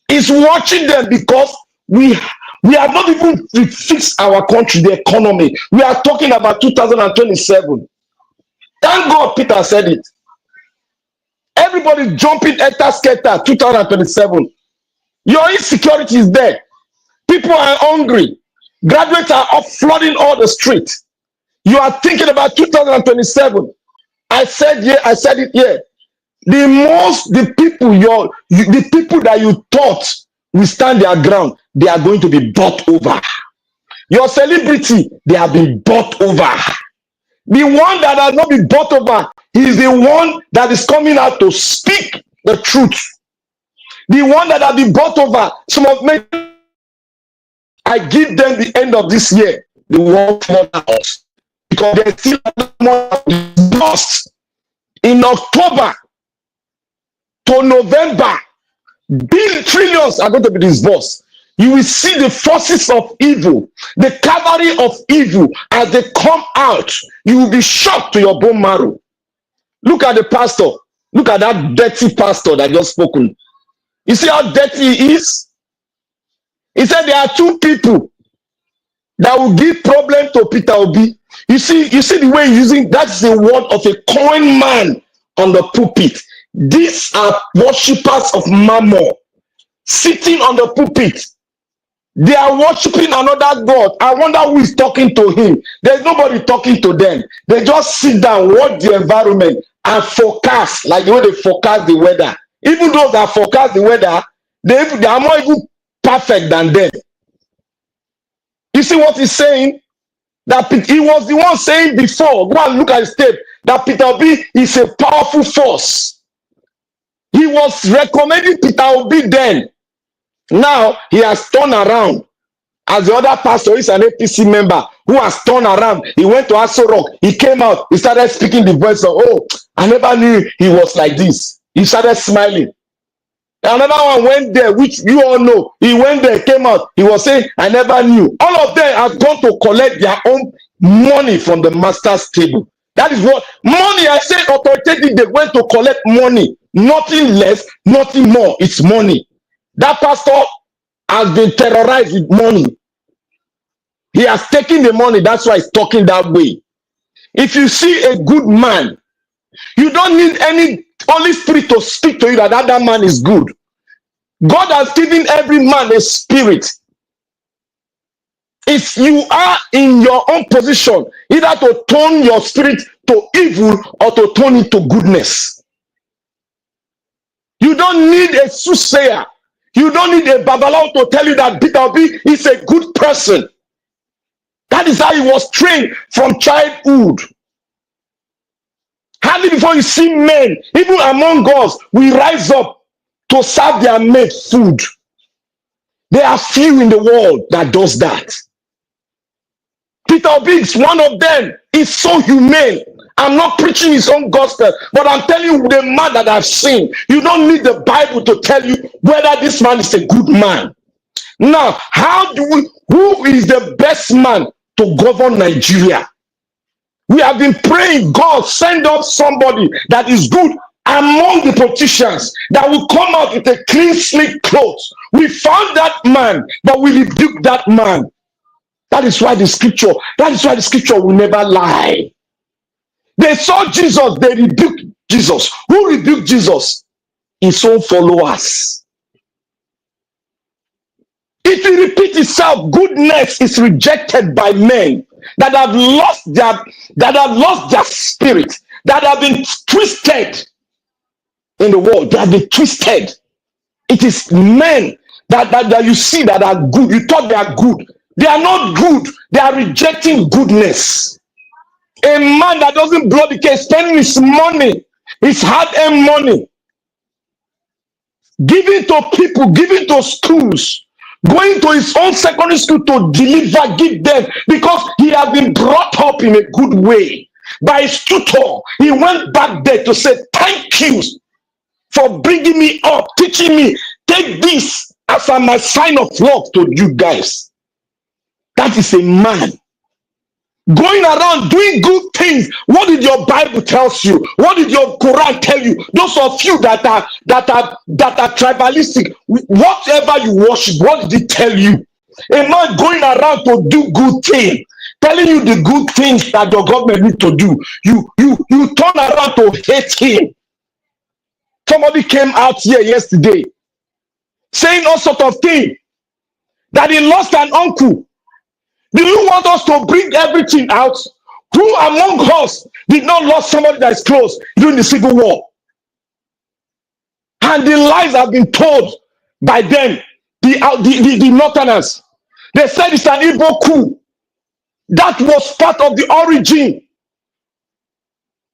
He's watching them because we have not even fixed our country, the economy. We are talking about 2027. Thank God Peter said it. Everybody jumping scatter 2027. Your insecurity is there. People are hungry. Graduates are up flooding all the streets. You are thinking about 2027. I said it here. The people that you thought will stand their ground, they are going to be bought over. Your celebrity, they have been bought over. The one that has not been bought over is the one that is coming out to speak the truth. The one that has been bought over, some of me, I give them the end of this year, the world for us, because they still lost in October to November. Trillions are going to be disbursed. You will see the forces of evil, the cavalry of evil, as they come out. You will be shocked to your bone marrow. Look at the pastor. Look at that dirty pastor that just spoken. You see how dirty he is? He said there are two people that will give problem to Peter Obi. You see the way he's using, that's the word of a coin man on the pulpit. These are worshippers of Mammon sitting on the pulpit. They are worshiping another God. I wonder who is talking to him. There's nobody talking to them. They just sit down, watch the environment, and forecast, like the way they forecast the weather. Even those that forecast the weather, they are more even perfect than them. You see what he's saying? That he was the one saying before, go and look at his tape, that Peter Obi is a powerful force. He was recommending Peter Obi then. Now he has turned around. As the other pastor is an APC member who has turned around. He went to Aso Rock. He came out. He started speaking the voice of, oh, I never knew he was like this. He started smiling. Another one went there, which you all know. He went there, came out. He was saying, I never knew. All of them have gone to collect their own money from the master's table. That is what money, I said authoritatively, they went to collect money. Nothing less, nothing more. It's money. That pastor has been terrorized with money. He has taken the money. That's why he's talking that way. If you see a good man, you don't need any Holy Spirit to speak to you that that man is good. God has given every man a spirit. If you are in your own position, either to turn your spirit to evil or to turn it to goodness. You don't need a soothsayer. You don't need a babalawo to tell you that Peter Obi is a good person. That is how he was trained from childhood. Hardly before you see men, even among us, we rise up to serve their mate food. There are few in the world that does that. Peter Obi is one of them. He's so humane. I'm not preaching his own gospel, but I'm telling you the man that I've seen. You don't need the Bible to tell you whether this man is a good man. Now, who is the best man to govern Nigeria? We have been praying, God, send up somebody that is good among the politicians that will come out with a clean, sleek clothes. We found that man, but we rebuked that man. That is why the scripture will never lie. They saw Jesus, they rebuked Jesus. Who rebuked Jesus? His own followers. It will repeat itself. Goodness is rejected by men that have lost their spirit, that have been twisted in the world. They have been twisted. It is men that you see that are good. You thought they are good. They are not good. They are rejecting goodness. A man that doesn't blow the case, spending his money, his hard-earned money, giving to people, giving to schools, going to his own secondary school to deliver, give them, because he has been brought up in a good way by his tutor. He went back there to say, thank you for bringing me up, teaching me. Take this as my sign of love to you guys. That is a man going around doing good things. What did your Bible tell you? What did your Quran tell you? Those of you that are tribalistic, whatever you worship, what did it tell you? A man going around to do good things, telling you the good things that your government need to do. You turn around to hate him. Somebody came out here yesterday saying all sorts of things, that he lost an uncle. Do you want us to bring everything out? Who among us did not lose somebody that is close during the Civil War? And the lies have been told by them, the Northerners. They said it's an Igbo coup. That was part of the origin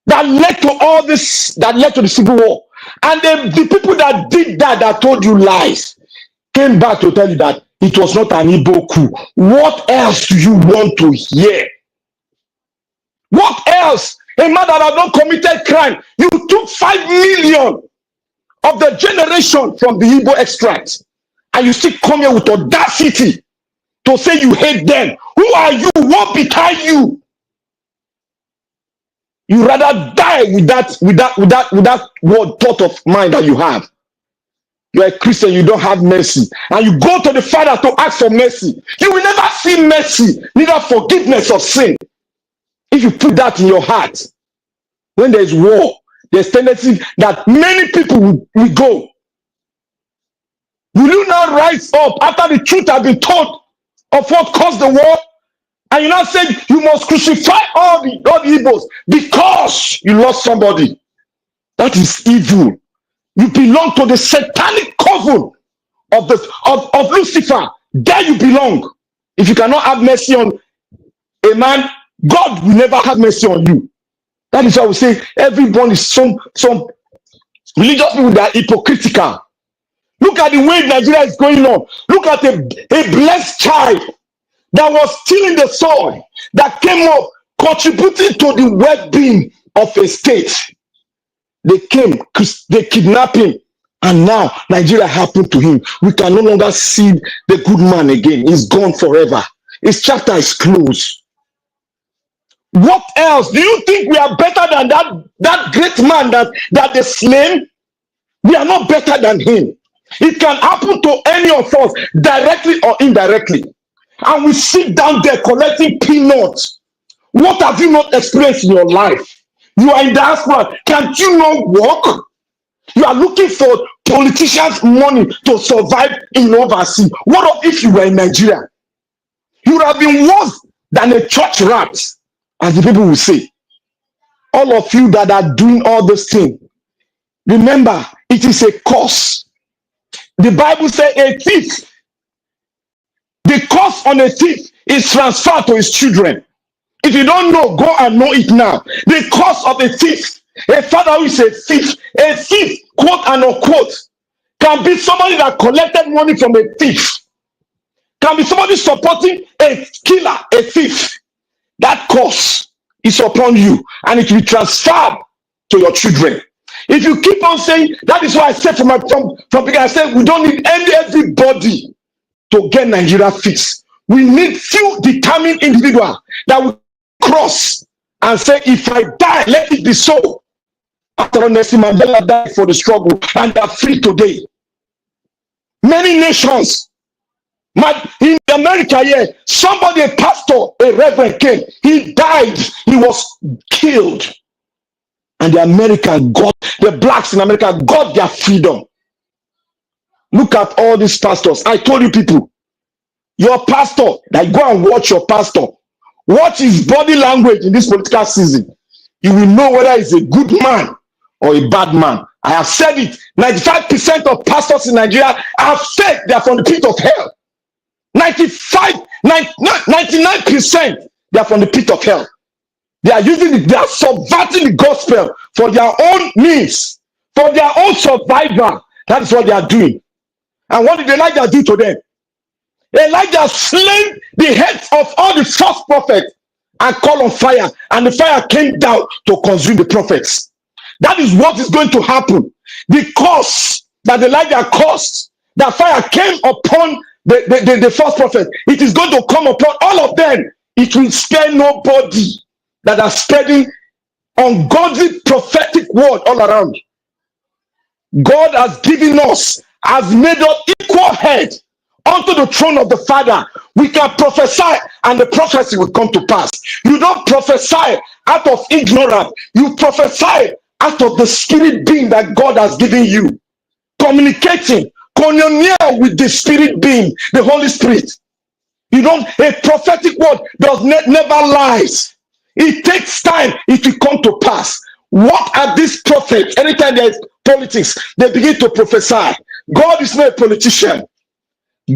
that led to all this, that led to the Civil War. And the people that did that, that told you lies, came back to tell you that it was not an Igbo coup. What else do you want to hear? What else? A man that had not committed crime. You took 5 million of the generation from the Igbo extract, and you still come here with audacity to say you hate them. Who are you? What behind you? You rather die with that word thought of mind that you have. You're a Christian, you don't have mercy. And you go to the Father to ask for mercy. You will never see mercy, neither forgiveness of sin. If you put that in your heart, when there's war, there's tendency that many people will go. Will you now rise up after the truth has been told of what caused the war? And you now say you must crucify all the Igbos because you lost somebody. That is evil. You belong to the satanic coven of Lucifer. There you belong. If you cannot have mercy on a man, God will never have mercy on you. That is why we say everyone is some religious people that are hypocritical. Look at the way Nigeria is going on. Look at a blessed child that was stealing the soil, that came up contributing to the well-being of a state. They came, they kidnapped him, and now Nigeria happened to him. We can no longer see the good man again. He's gone forever. His chapter is closed. What else? Do you think we are better than that great man that they slain? We are not better than him. It can happen to any of us, directly or indirectly. And we sit down there collecting peanuts. What have you not experienced in your life? You are in diaspora. Can't you not work? You are looking for politicians' money to survive in overseas. What if you were in Nigeria? You would have been worse than a church rat, as the people will say. All of you that are doing all this thing, remember, it is a curse. The Bible says a thief, the curse on a thief is transferred to his children. If you don't know, go and know it now. The curse of a thief, a father who is a thief, quote and unquote, can be somebody that collected money from a thief can be somebody supporting a killer, a thief. That curse is upon you, and it will be transferred to your children. If you keep on saying, that is why I said from beginning, I said we don't need everybody to get Nigeria fixed. We need few determined individuals that will cross and say, if I die, let it be so. After all, Nelson Mandela died for the struggle, and they are free today. Many nations, in America here, somebody, a pastor, a reverend came, he died, he was killed. And the blacks in America got their freedom. Look at all these pastors. I told you people, your pastor, like go and watch your pastor. Watch his body language in this political season. You will know whether he's a good man or a bad man. I have said it. 95% of pastors in Nigeria are fake. They are from the pit of hell. 99%, they are from the pit of hell. They are using it, they are subverting the gospel for their own means, for their own survival. That is what they are doing. And what did Elijah do to them? Elijah slain the heads of all the false prophets and called on fire, and the fire came down to consume the prophets. That is what is going to happen. The curse that Elijah caused, that fire came upon the false prophet. It is going to come upon all of them. It will spare nobody that are spreading ungodly prophetic word all around. God has given us, has made us equal head unto the throne of the Father. We can prophesy and the prophecy will come to pass. You don't prophesy out of ignorance. You prophesy out of the spirit being that God has given you. Communicating, koinonia with the spirit being, the Holy Spirit. You don't, a prophetic word does never lies. It takes time, it will come to pass. What are these prophets? Anytime there's politics, they begin to prophesy. God is not a politician.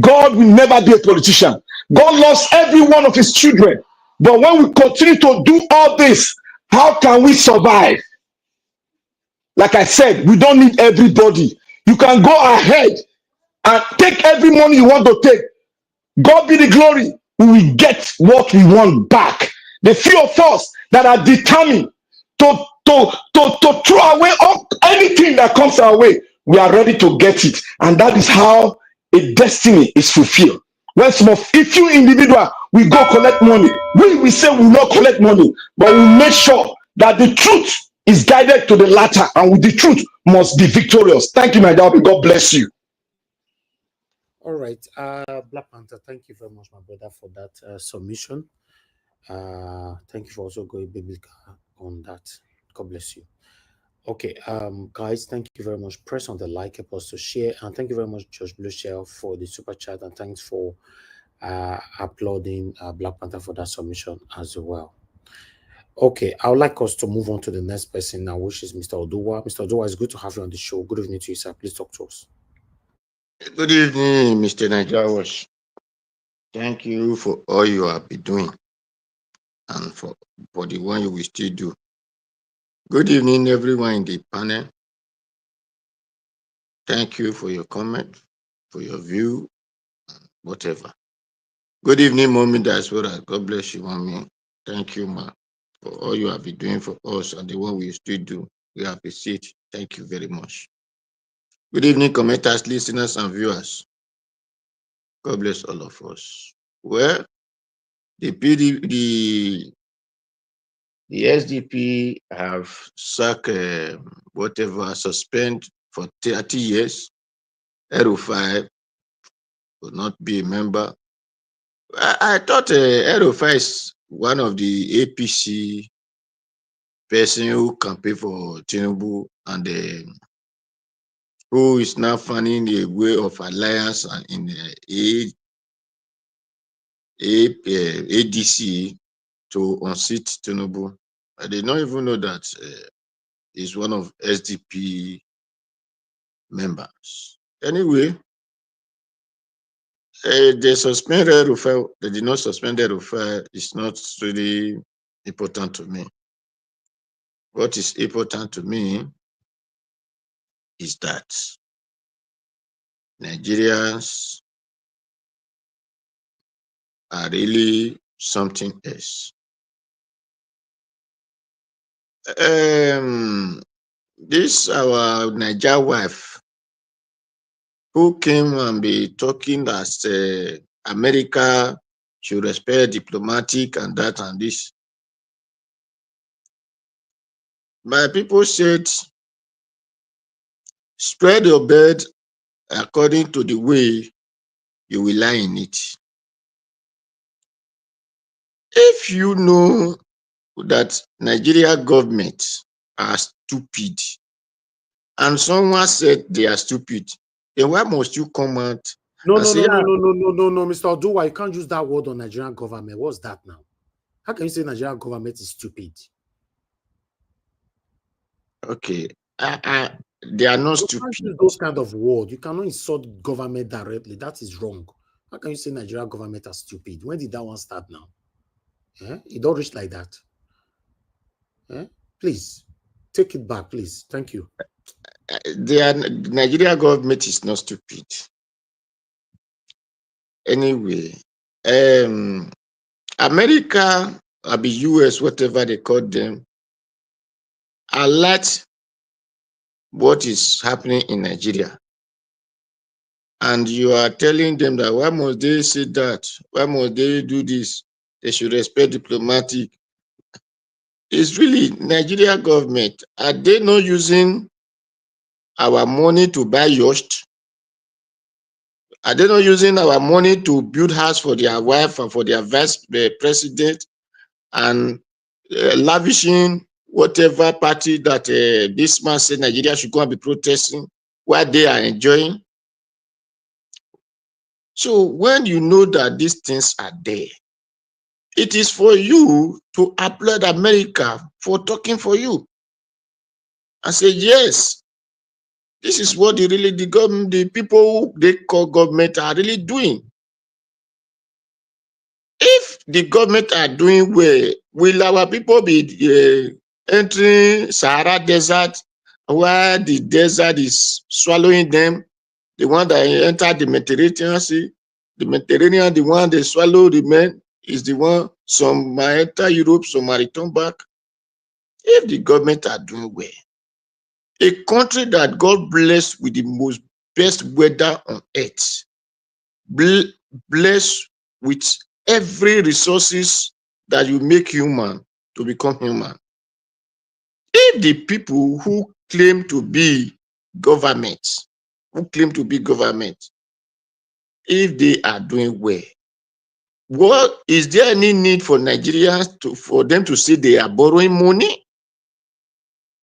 God will never be a politician. God loves every one of his children. But when we continue to do all this, how can we survive? Like I said, we don't need everybody. You can go ahead and take every money you want to take. God be the glory. We will get what we want back. The few of us that are determined to throw away anything that comes our way, we are ready to get it. And that is how a destiny is fulfilled. When some of a few individuals we go collect money, we say we will not collect money, but we make sure that the truth is guided to the latter, and with the truth must be victorious. Thank you, my darling. God bless you. All right, Black Panther, thank you very much, my brother, for that submission. Thank you for also going biblical on that. God bless you. Okay, guys, thank you very much. Press on the like, help us to share, and thank you very much, Josh Blueshell, for the super chat, and thanks for applauding Black Panther for that submission as well. Okay, I would like us to move on to the next person now, which is Mr. Oduwa. Mr. Oduwa, it's good to have you on the show. Good evening to you, sir. Please talk to us. Good evening, Mr. Nigerians. Thank you for all you have been doing and for the one you will still do. Good evening, everyone in the panel. Thank you for your comment, for your view, whatever. Good evening, Mommy Diaspora. God bless you, Mommy. Thank you, ma, for all you have been doing for us and the one we still do. We appreciate. Thank you very much. Good evening, commenters, listeners, and viewers. God bless all of us. Well, the SDP have sacked suspend for 30 years. El-Rufai will not be a member. I thought El-Rufai is one of the APC person who campaigned for Tinubu and who is now finding a way of alliance and in the ADC to unseat Tinubu. I did not even know that he's one of SDP members. Anyway, they suspended El-Rufai. They did not suspend El-Rufai. It's not really important to me. What is important to me is that Nigerians are really something else. This our Niger wife who came and be talking as America should respect diplomatic and that and this. My people said, spread your bed according to the way you will lie in it. If you know that Nigeria government are stupid, and someone said they are stupid, then why must you come out and say, No, Mr. Oduwa, you can't use that word on Nigerian government. What's that now? How can you say Nigerian government is stupid? okay, they are not stupid. Can't use those kind of words. You cannot insult government directly. That is wrong. How can you say Nigerian government are stupid? When did that one start now? It don't reach like that. Please take it back, please. Thank you. The Nigeria government is not stupid. Anyway, America or the US, whatever they call them, alert what is happening in Nigeria. And you are telling them that why must they say that? Why must they do this? They should respect diplomatic. It's really Nigeria government. Are they not using our money to buy yachts? Are they not using our money to build house for their wife and for their vice president and lavishing whatever party that this man said Nigeria should go and be protesting while they are enjoying? So when you know that these things are there, it is for you to applaud America for talking for you and say, yes, this is what the government, the people they call government are really doing. If the government are doing well, will our people be entering Sahara Desert where the desert is swallowing them? The one that entered the Mediterranean Sea, the Mediterranean, the one they swallow the men, is the one some might enter Europe, some might return back. If the government are doing well, a country that God blessed with the most best weather on earth, blessed with every resources that you make human to become human. If the people who claim to be government, if they are doing well, what is there any need for Nigerians for them to say they are borrowing money?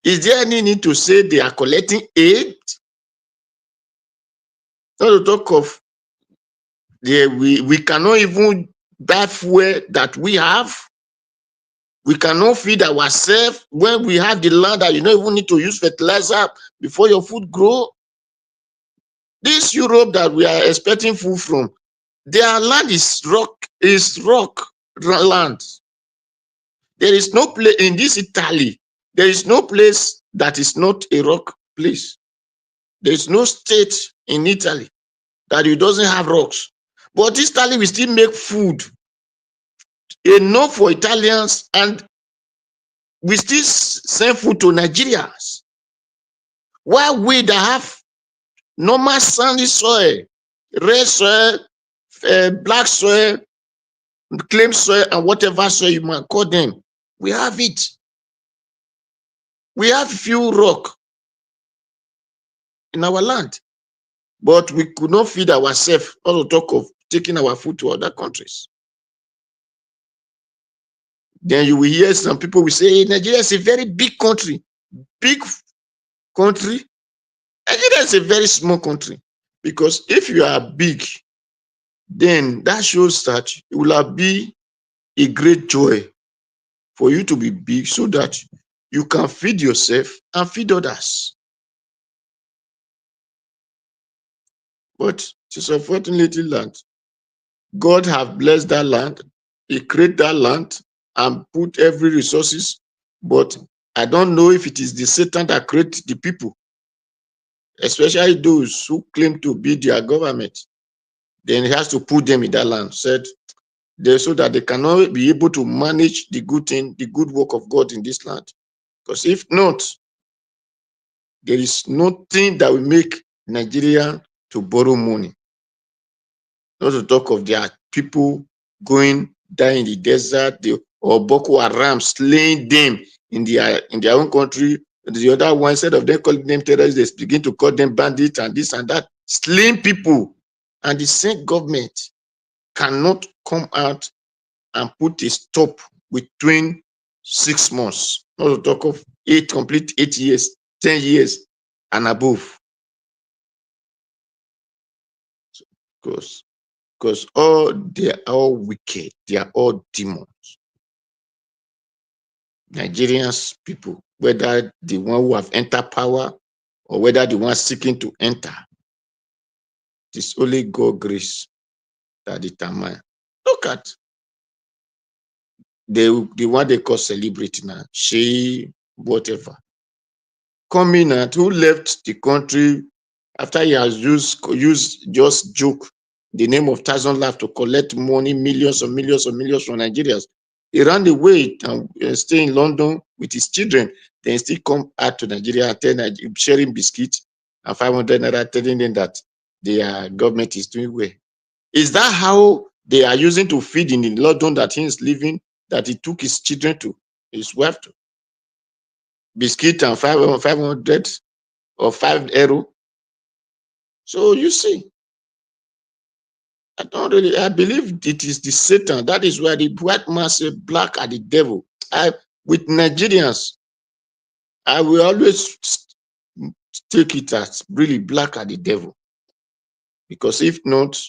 Is there any need to say they are collecting aid? Not to talk of we cannot even buy fuel that we have. We cannot feed ourselves when we have the land that you don't even need to use fertilizer before your food grow. This Europe that we are expecting food from, their land is rock land. There is no place in this Italy. There is no place that is not a rock place. There is no state in Italy that it doesn't have rocks. But this Italy will still make food enough for Italians, and we still send food to Nigerians. While we that have normal sandy soil, red soil, black soil, clay soil, and whatever soil you might call them, we have it. We have few rock in our land, but we could not feed ourselves, all to talk of taking our food to other countries. Then you will hear some people will say, hey, Nigeria is a very big country. Big country? Nigeria is a very small country. Because if you are big, then that shows that it will be a great joy for you to be big so that you can feed yourself and feed others. But it is unfortunately land. God have blessed that land. He created that land and put every resources. But I don't know if it is the Satan that created the people, especially those who claim to be their government. Then he has to put them in that land. Said, so that they cannot be able to manage the good thing, the good work of God in this land. Because if not, there is nothing that will make Nigeria to borrow money. Not to talk of their people going down in the desert, or Boko Haram slaying them in their own country. The other one, instead of them calling them terrorists, they begin to call them bandits and this and that, slaying people. And the same government cannot come out and put a stop between 6 months, not to talk of complete 8 years, 10 years and above. Because they are all wicked, they are all demons. Nigerians people, whether the one who have entered power or whether the one seeking to enter, it is only God grace that determine. Look at the one they call celebrity now, she whatever, coming out, who left the country after he has used just joke the name of Thousand Life to collect money, millions from Nigerians. He ran away and stay in London with his children, then still come out to Nigeria and sharing biscuits and 500 naira, telling them that their government is doing well. Is that how they are using to feed in London that he is living, that he took his children to, his wife to? Biscuit and 500 or 5 euro. So you see, I believe it is the Satan. That is why the white man say black are the devil. With Nigerians, I will always take it as really black are the devil. Because if not,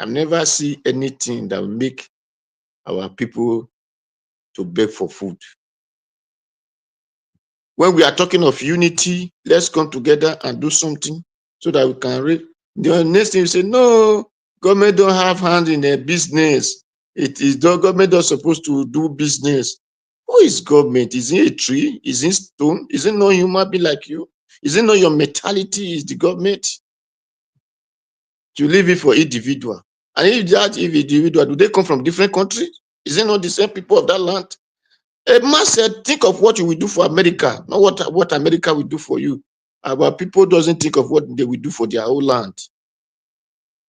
I never see anything that will make our people to beg for food. When we are talking of unity, let's come together and do something so that we can read. The next thing you say, no, government don't have hand in a business. It is the government that's supposed to do business. Who is government? Is it a tree? Is it stone? Is it not human being like you? Is it not your mentality is the government? You leave it for individual. And if individual, do they come from different countries? Is it not the same people of that land? A man said, think of what you will do for America, not what America will do for you. Our people doesn't think of what they will do for their whole land.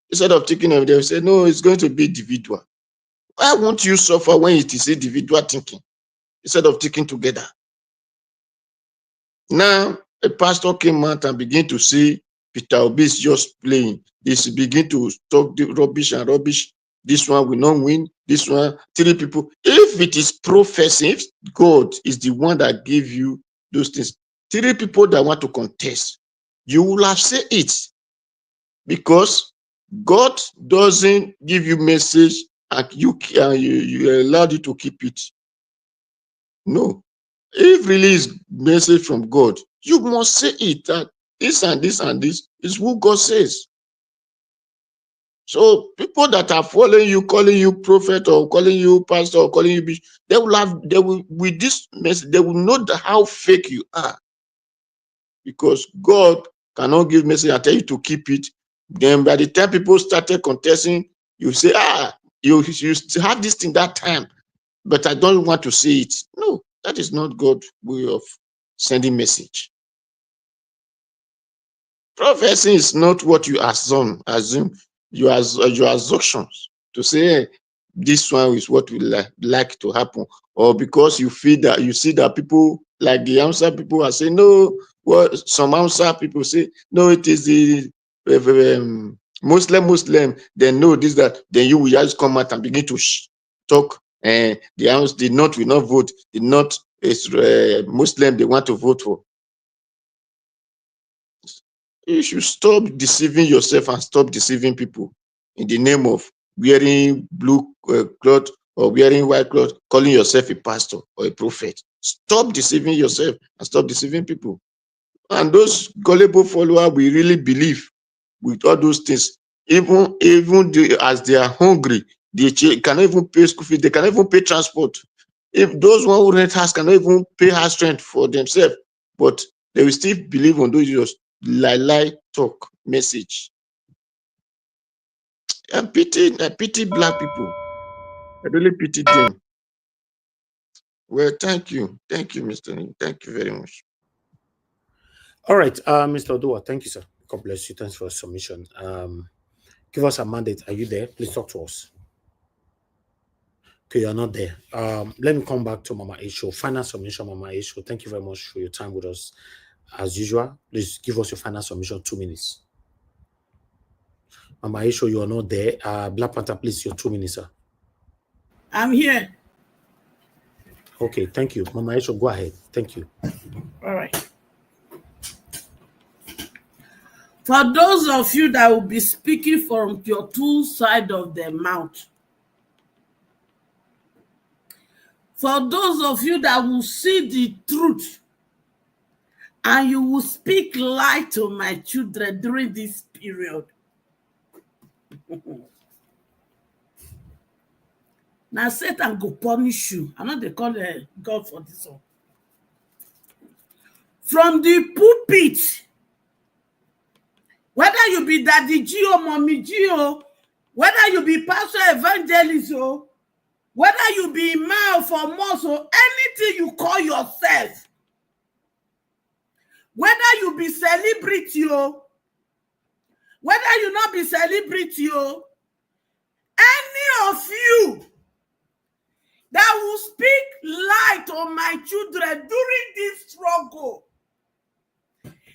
Instead of thinking of them, say, no, it's going to be individual. Why won't you suffer when it is individual thinking instead of thinking together? Now, a pastor came out and began to say, Peter Obi is just playing. He begin to talk the rubbish and rubbish. This one will not win. This one, 3 people. If it is prophecy, if God is the one that gave you those things, 3 people that want to contest, you will have said it. Because God doesn't give you message and you allowed you to keep it. No. If really is message from God, you must say it that this and this and this is what God says. So people that are following you, calling you prophet or calling you pastor or calling you bishop, they will with this message, they will know how fake you are. Because God cannot give message and tell you to keep it. Then by the time people started contesting, you say, you have this thing that time, but I don't want to say it. No, that is not God's way of sending message. Prophecy is not what you assume your assumptions to say, hey, this one is what we like to happen, or because you feel that you see that people like the Hausa people are saying no. Well, some Hausa people say no, it is the Muslim. Then no, this that. Then you will just come out and begin to talk. And the North will not vote. The North is Muslim. They want to vote for. You should stop deceiving yourself and stop deceiving people in the name of wearing blue cloth or wearing white cloth, calling yourself a pastor or a prophet. Stop deceiving yourself and stop deceiving people. And those gullible followers will really believe with all those things. Even as they are hungry, they cannot even pay school fees, they cannot even pay transport. If those one who rent house cannot even pay house rent for themselves, but they will still believe on those just lie talk message. I pity black people. I really pitied them. Well, thank you. Thank you, Mr. Ning. Thank you very much. All right, Mr. Odua, thank you, sir. God bless you. Thanks for your submission. Give us a mandate. Are you there? Please talk to us. Okay, you're not there. Let me come back to Mama Isho. Final submission, Mama Isho. Thank you very much for your time with us. As usual, please give us your final submission, 2 minutes. Mama Isho, you are not there. Black Panther, please, your 2 minutes, sir. I'm here. Okay, thank you. Mama Isho, go ahead. Thank you. All right. For those of you that will be speaking from your two sides of the mouth, for those of you that will see the truth and you will speak lie to my children during this period. Now Satan go punish you. I know they call God for this one. From the pulpit, whether you be Daddy G or Mommy G, whether you be pastor evangelist, whether you be man for mosque, anything you call yourself, whether you be celebrity, whether you not be celebrity, any of you that will speak lie to my children during this struggle,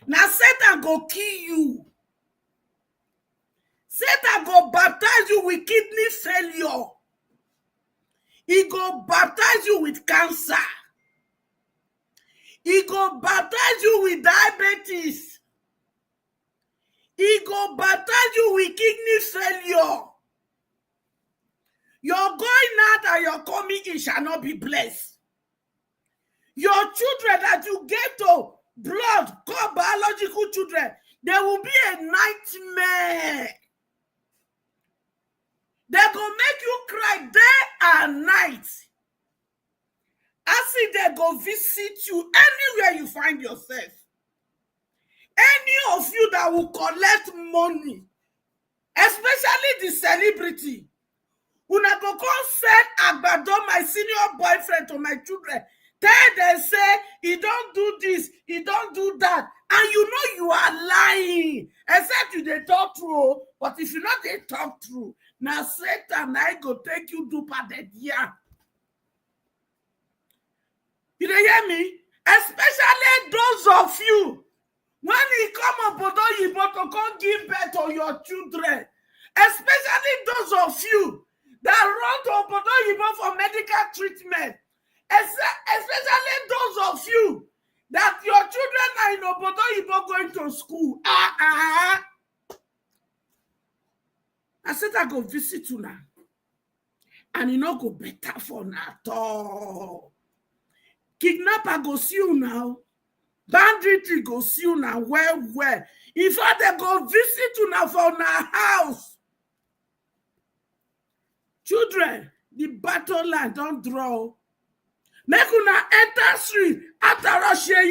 now Satan go kill you. Satan go baptize you with kidney failure. He go baptize you with cancer. He go baptize you with diabetes. He go baptize you with kidney failure. Your going out and your coming in shall not be blessed. Your children that you get to blood, called biological children, there will be a nightmare. They're going to make you cry day and night. As if they go visit you anywhere you find yourself. Any of you that will collect money, especially the celebrity, una go come send Agbado, my senior boyfriend, to my children. Tell them, say, he don't do this, he don't do that. And you know you are lying. Except you they talk true. But if you know they talk true, now Satan, I go take you to Padedia. You dey hear me? Especially those of you, when he come up you to come give birth to your children. Especially those of you that run to Obodo for medical treatment. Especially those of you that your children are in Obodo going to school. I said I go visit you now. And you know go better for now at all. Kidnapper go see you now. Banditry go see you now. Where? In fact, they go visit you now for our house. Children, the battle line don't draw. Make una enter street after Russia,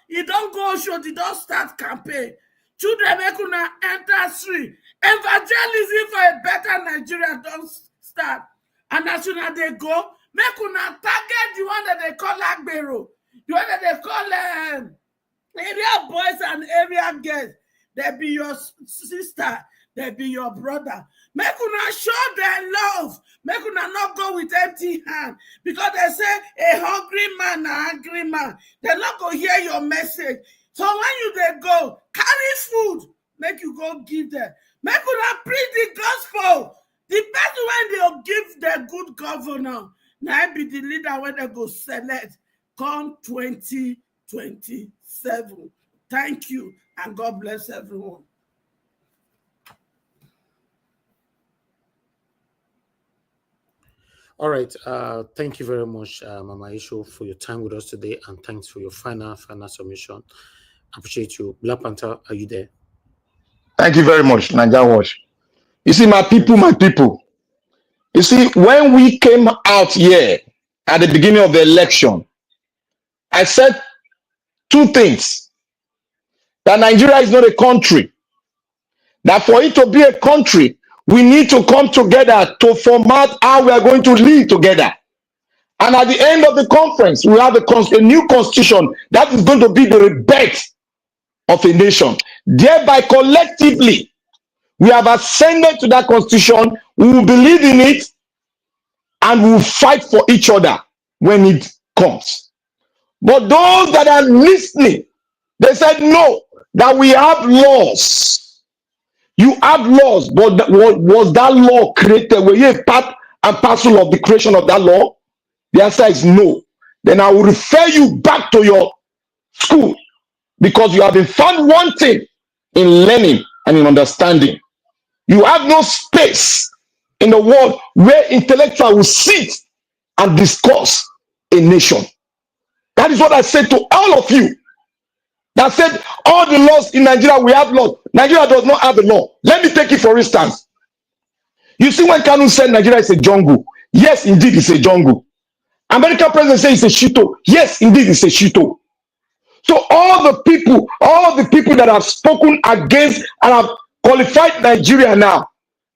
he don't go show, he don't start campaign. Children, make una enter street. Evangelism for a better Nigeria don't start. And as soon as they go, make una target the one that they call Agbero, the one that they call area boys and area girls. They be your sister, they be your brother. Make una show their love. Make una not go with empty hand. Because they say a hungry man, an angry man. They're not going to hear your message. So when you they go, carry food. Make you go give them. Make una preach the gospel. The person when they'll give the good governor. Now I be the leader when they go select. Come 2027. Thank you. And God bless everyone. All right. Thank you very much, Mama Isho, for your time with us today, and thanks for your final submission. I appreciate you. Black Panther, are you there? Thank you very much, Nigerian Watch. You see, my people. You see, when we came out here at the beginning of the election, I said two things. That Nigeria is not a country. That for it to be a country, We need to come together to format how we are going to live together. And at the end of the conference, we have a new constitution that is going to be the rebirth of a nation. Thereby, collectively, we have ascended to that constitution. We will believe in it, and we will fight for each other when it comes. But those that are listening, they said no, that we have laws. You have laws, but was that law created? Were you a part and parcel of the creation of that law? The answer is no. Then I will refer you back to your school, because you have been found wanting in learning and in understanding. You have no space in the world where intellectuals will sit and discuss a nation. That is what I said to all of you. That said, all the laws in Nigeria, we have laws. Nigeria does not have a law. Let me take it for instance. You see, when Kanu said Nigeria is a jungle, yes, indeed, it's a jungle. American president says it's a shito. Yes, indeed, it's a shito. So all the people that have spoken against and have qualified Nigeria now,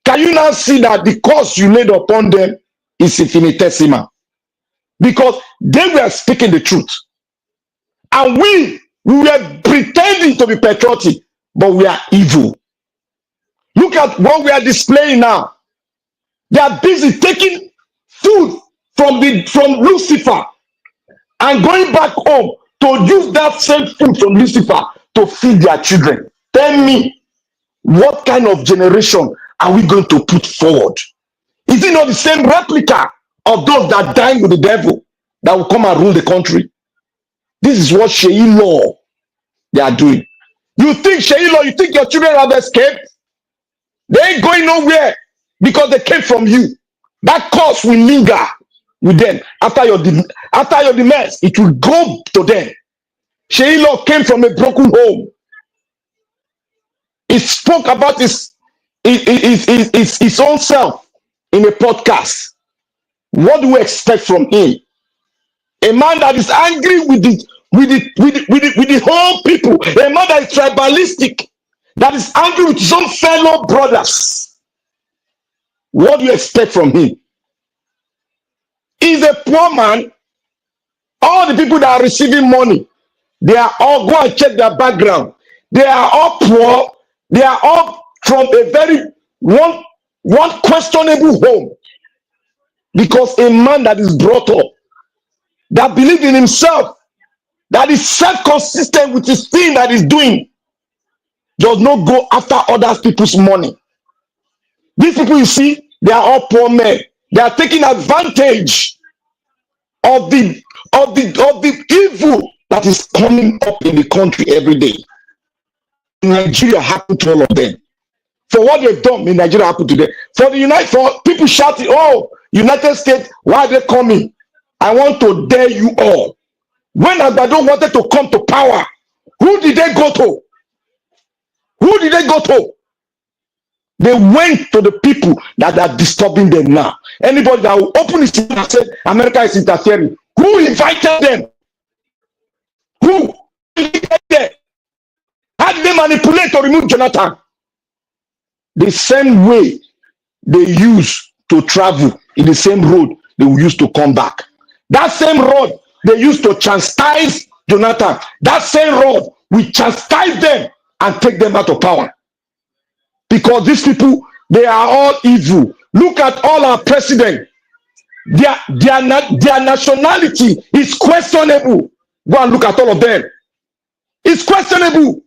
can you now see that the cost you laid upon them is infinitesimal? Because they were speaking the truth. And we were pretending to be patriotic, but we are evil. Look at what we are displaying now. They are busy taking food from Lucifer and going back home to use that same food from Lucifer to feed their children. Tell me, what kind of generation are we going to put forward? Is it not the same replica of those that died with the devil that will come and rule the country? This is what Sheyi Law they are doing. You think Sheyi Law, you think your children have escaped? They ain't going nowhere because they came from you. That curse will linger with them. After your demise, it will go to them. Sheyi Law came from a broken home. He spoke about his own self in a podcast. What do we expect from him? A man that is angry with the whole people, a man that is tribalistic, that is angry with his own fellow brothers. What do you expect from him? He's a poor man. All the people that are receiving money, they are all, go and check their background. They are all poor. They are all from a very one questionable home. Because a man that is brought up, that believes in himself, that is self-consistent with his thing that he's doing, does not go after other people's money. These people you see, they are all poor men. They are taking advantage of the evil that is coming up in the country every day. Nigeria happened to all of them. For what they've done in Nigeria happened to them. For people shouting, oh, United States, why are they coming? I want to dare you all. When Agbado wanted to come to power, who did they go to? Who did they go to? They went to the people that are disturbing them now. Anybody that will open his mouth and say America is interfering, who invited them? Who invited them? How did they manipulate to remove Jonathan? The same way they used to travel in the same road they will use to come back. That same road they used to chastise Jonathan. That same road we chastise them and take them out of power. Because these people, they are all evil. Look at all our presidents. Their nationality is questionable. Go and look at all of them. It's questionable.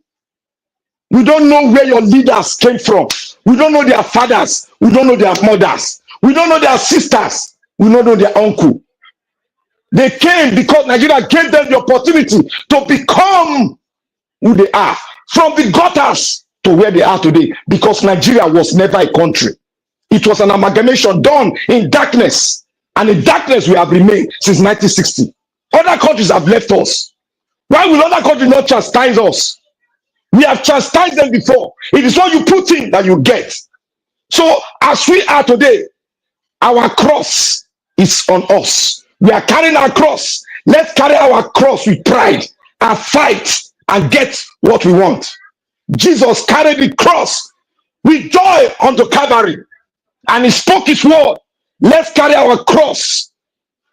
We don't know where your leaders came from. We don't know their fathers. We don't know their mothers. We don't know their sisters. We don't know their uncle. They came because Nigeria gave them the opportunity to become who they are. From the gutters to where they are today. Because Nigeria was never a country. It was an amalgamation done in darkness. And in darkness we have remained since 1960. Other countries have left us. Why will other countries not chastise us? We have chastised them before. It is what you put in that you get. So as we are today, our cross is on us. We are carrying our cross. Let's carry our cross with pride and fight and get what we want. Jesus carried the cross with joy unto Calvary. and he spoke his word. Let's carry our cross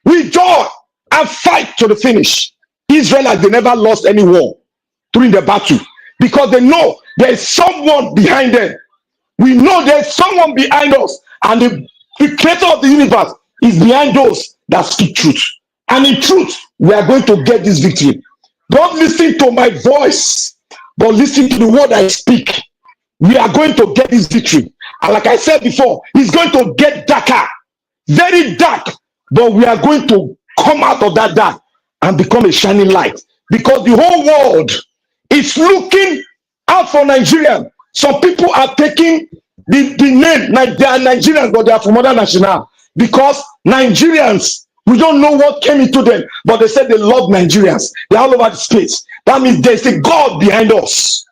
with joy and fight to the finish. Israelites, they never lost any war during the battle because they know there is someone behind them. We know there is someone behind us, and the creator of the universe is behind those that speak truth. And in truth, we are going to get this victory. Don't listen to my voice, but listen to the word I speak. We are going to get this victory. And like I said before, it's going to get darker, very dark, but we are going to come out of that dark and become a shining light, because the whole world is looking out for Nigeria. Some people are taking the name, they are Nigerians, but they are from other national, because Nigerians, we don't know what came into them, but they said they love Nigerians. They're all over the space. That means there's a God behind us.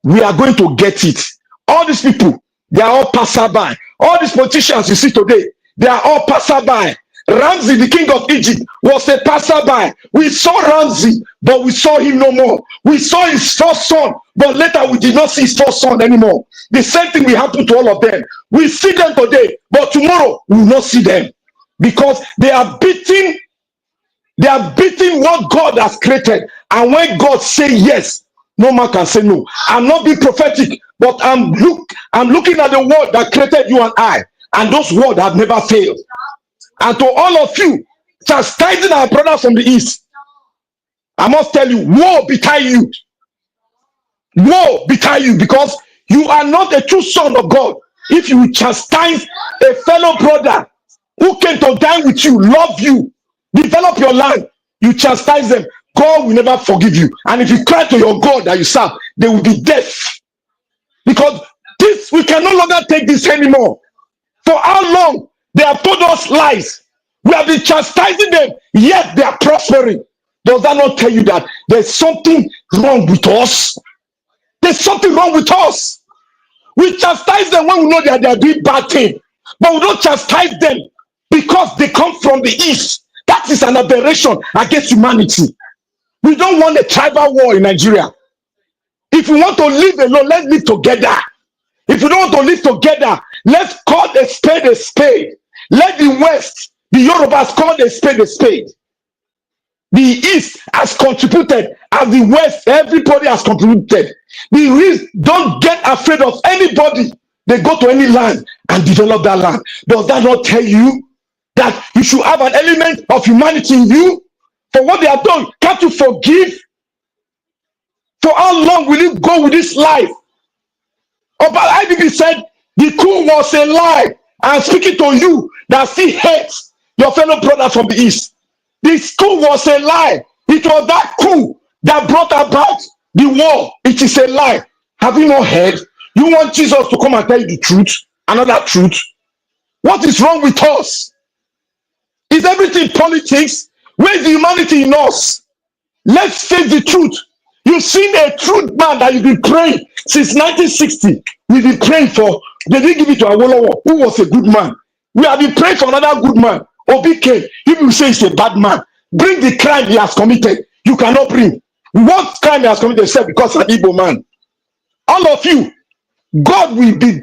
We are going to get it. All these people, they are all passerby. All these politicians you see today, they are all passerby. Ramsey, the king of Egypt, was a passerby. We saw Ramsey, but we saw him no more. We saw his first son, but later we did not see his first son anymore. The same thing will happen to all of them. We see them today, but tomorrow we will not see them, because they are beating what God has created. And when God says yes, no man can say no. I'm not being prophetic, but I'm looking at the word that created you and I, and those words have never failed. And to all of you chastising our brothers from the east, I must tell you, woe betide you. Woe betide you, because you are not a true son of God if you chastise a fellow brother who came to dine with you, love you, develop your land. You chastise them, God will never forgive you. And if you cry to your God that you serve, they will be deaf. Because this, we can no longer take this anymore. For how long they have told us lies? We have been chastising them, yet they are prospering. Does that not tell you that there's something wrong with us? There's something wrong with us. We chastise them when we know that they are doing bad things, but we don't chastise them because they come from the east. That is an aberration against humanity. We don't want a tribal war in Nigeria. If we want to live alone, let's live together. If we don't want to live together, let's call a spade a spade. Let the West, the Yorubas, call a spade a spade. The East has contributed, as the West, everybody has contributed. The East don't get afraid of anybody. They go to any land and develop that land. Does that not tell you that you should have an element of humanity in you for what they have done? Can't you forgive? For how long will you go with this life? But IDB said the coup was a lie. I'm speaking to you that still hates your fellow brother from the East. This coup was a lie. It was that coup that brought about the war. It is a lie. Have you not heard? You want Jesus to come and tell you the truth? Another truth? What is wrong with us? Is everything politics? Where's the humanity in us? Let's face the truth. You've seen a truth man that you've been praying since 1960. We've been praying for. They didn't give it to Awolowo, who was a good man. We have been praying for another good man. OBK, people say he's a bad man. Bring the crime he has committed. You cannot bring. What crime he has committed except because of an Igbo man? All of you, God will be,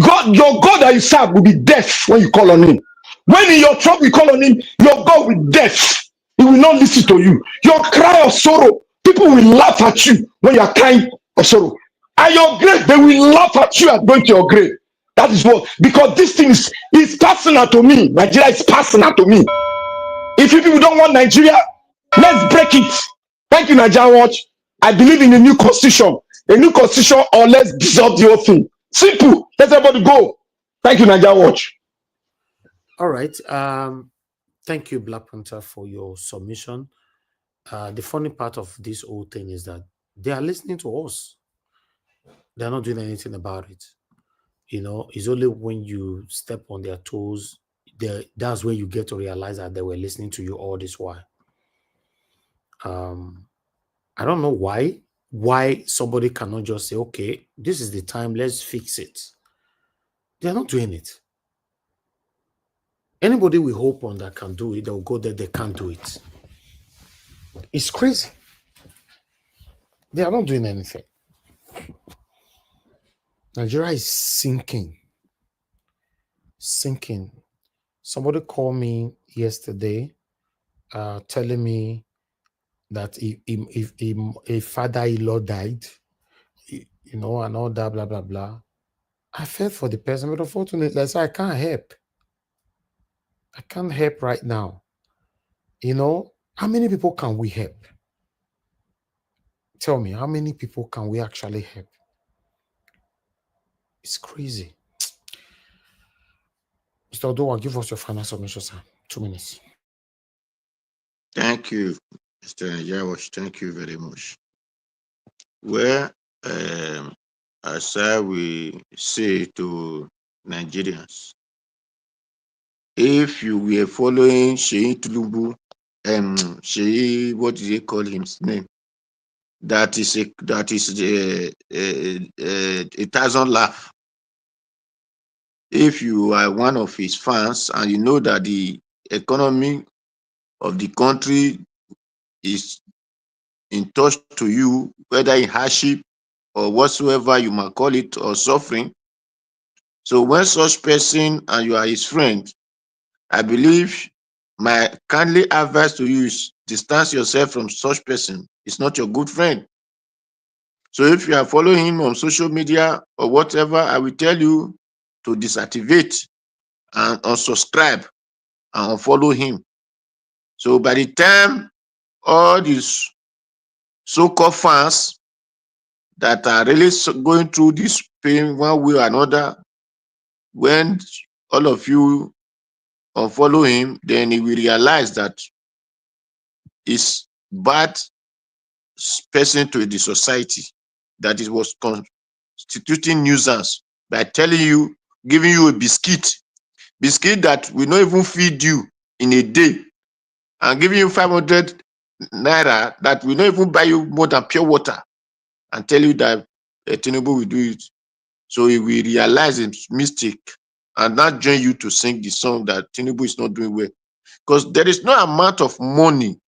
God, your God that you serve will be deaf when you call on him. When in your trouble you call on him, your God will be deaf. He will not listen to you. Your cry of sorrow, people will laugh at you when you are crying of sorrow. At your grave, they will laugh at you at going to your grave. That is what, because this thing is personal to me. Nigeria is personal to me. If you people don't want Nigeria, let's break it. Thank you, Nigeria Watch. I believe in a new constitution. A new constitution, or let's dissolve the whole thing. Simple. Let everybody go. Thank you, Nigeria Watch. All right. Thank you, Black Panther, for your submission. The funny part of this whole thing is that they are listening to us. They're not doing anything about it. You know, it's only when you step on their toes, that's where you get to realize that they were listening to you all this while. I don't know why somebody cannot just say, okay, this is the time, let's fix it. They're not doing it. Anybody we hope on that can do it, they'll go there, they can't do it. It's crazy. They are not doing anything. Nigeria is sinking. sinking. Somebody called me yesterday, telling me that if a father-in-law died, and all that, blah, blah, blah. I felt for the person, but unfortunately, I said, I can't help. I can't help right now. How many people can we help? Tell me, how many people can we actually help? It's crazy. Mr. Odoa, give us your final submission, sir. 2 minutes. Thank you, Mr. Jawash. Thank you very much. Well, as I will say to Nigerians, if you were following Sheyi Tulubu, Sheyi, what do they call his name? That is a thousand laugh. If you are one of his fans and you know that the economy of the country is in touch to you, whether in hardship or whatsoever you might call it, or suffering. So when such person and you are his friend, I believe my kindly advice to you is distance yourself from such person. It's not your good friend. So if you are following him on social media or whatever, I will tell you to deactivate and unsubscribe and unfollow him. So by the time all these so-called fans that are really going through this pain one way or another, when all of you unfollow him, then he will realize that he's bad person to the society, that it was constituting nuisance by telling you, giving you a biscuit that will not even feed you in a day, and giving you 500 naira that will not even buy you more than pure water, and tell you that Tinubu will do it. So he will realize his mistake and not join you to sing the song that Tinubu is not doing well. Because there is no amount of money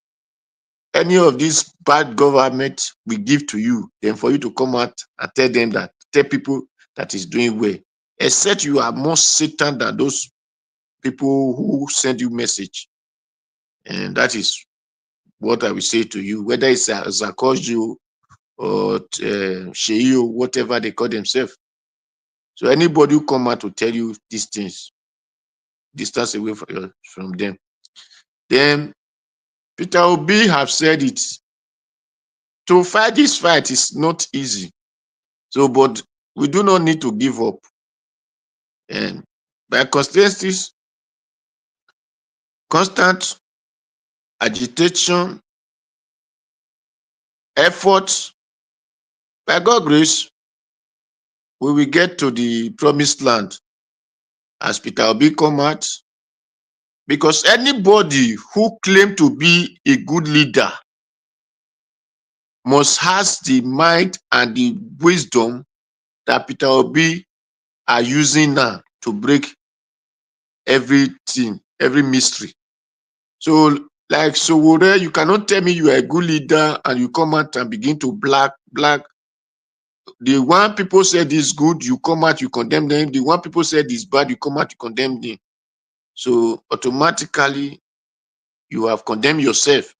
any of these bad government will give to you, then for you to come out and tell people that is doing well, except you are more Satan than those people who send you message. And that is what I will say to you, whether it's Zakoju or Sheio, whatever they call themselves. So anybody who come out to tell you these things, distance away from them. Then Peter Obi have said it. To fight this fight is not easy. So, but we do not need to give up. And by constituencies, constant agitation, efforts, by God's grace, we will get to the promised land as Peter Obi come out. Because anybody who claims to be a good leader must have the mind and the wisdom that Peter Obi are using now to break everything, every mystery. So, like Sowore, you cannot tell me you are a good leader and you come out and begin to black. The one people said is good, you come out, you condemn them. The one people said is bad, you come out, you condemn them. So automatically, you have condemned yourself.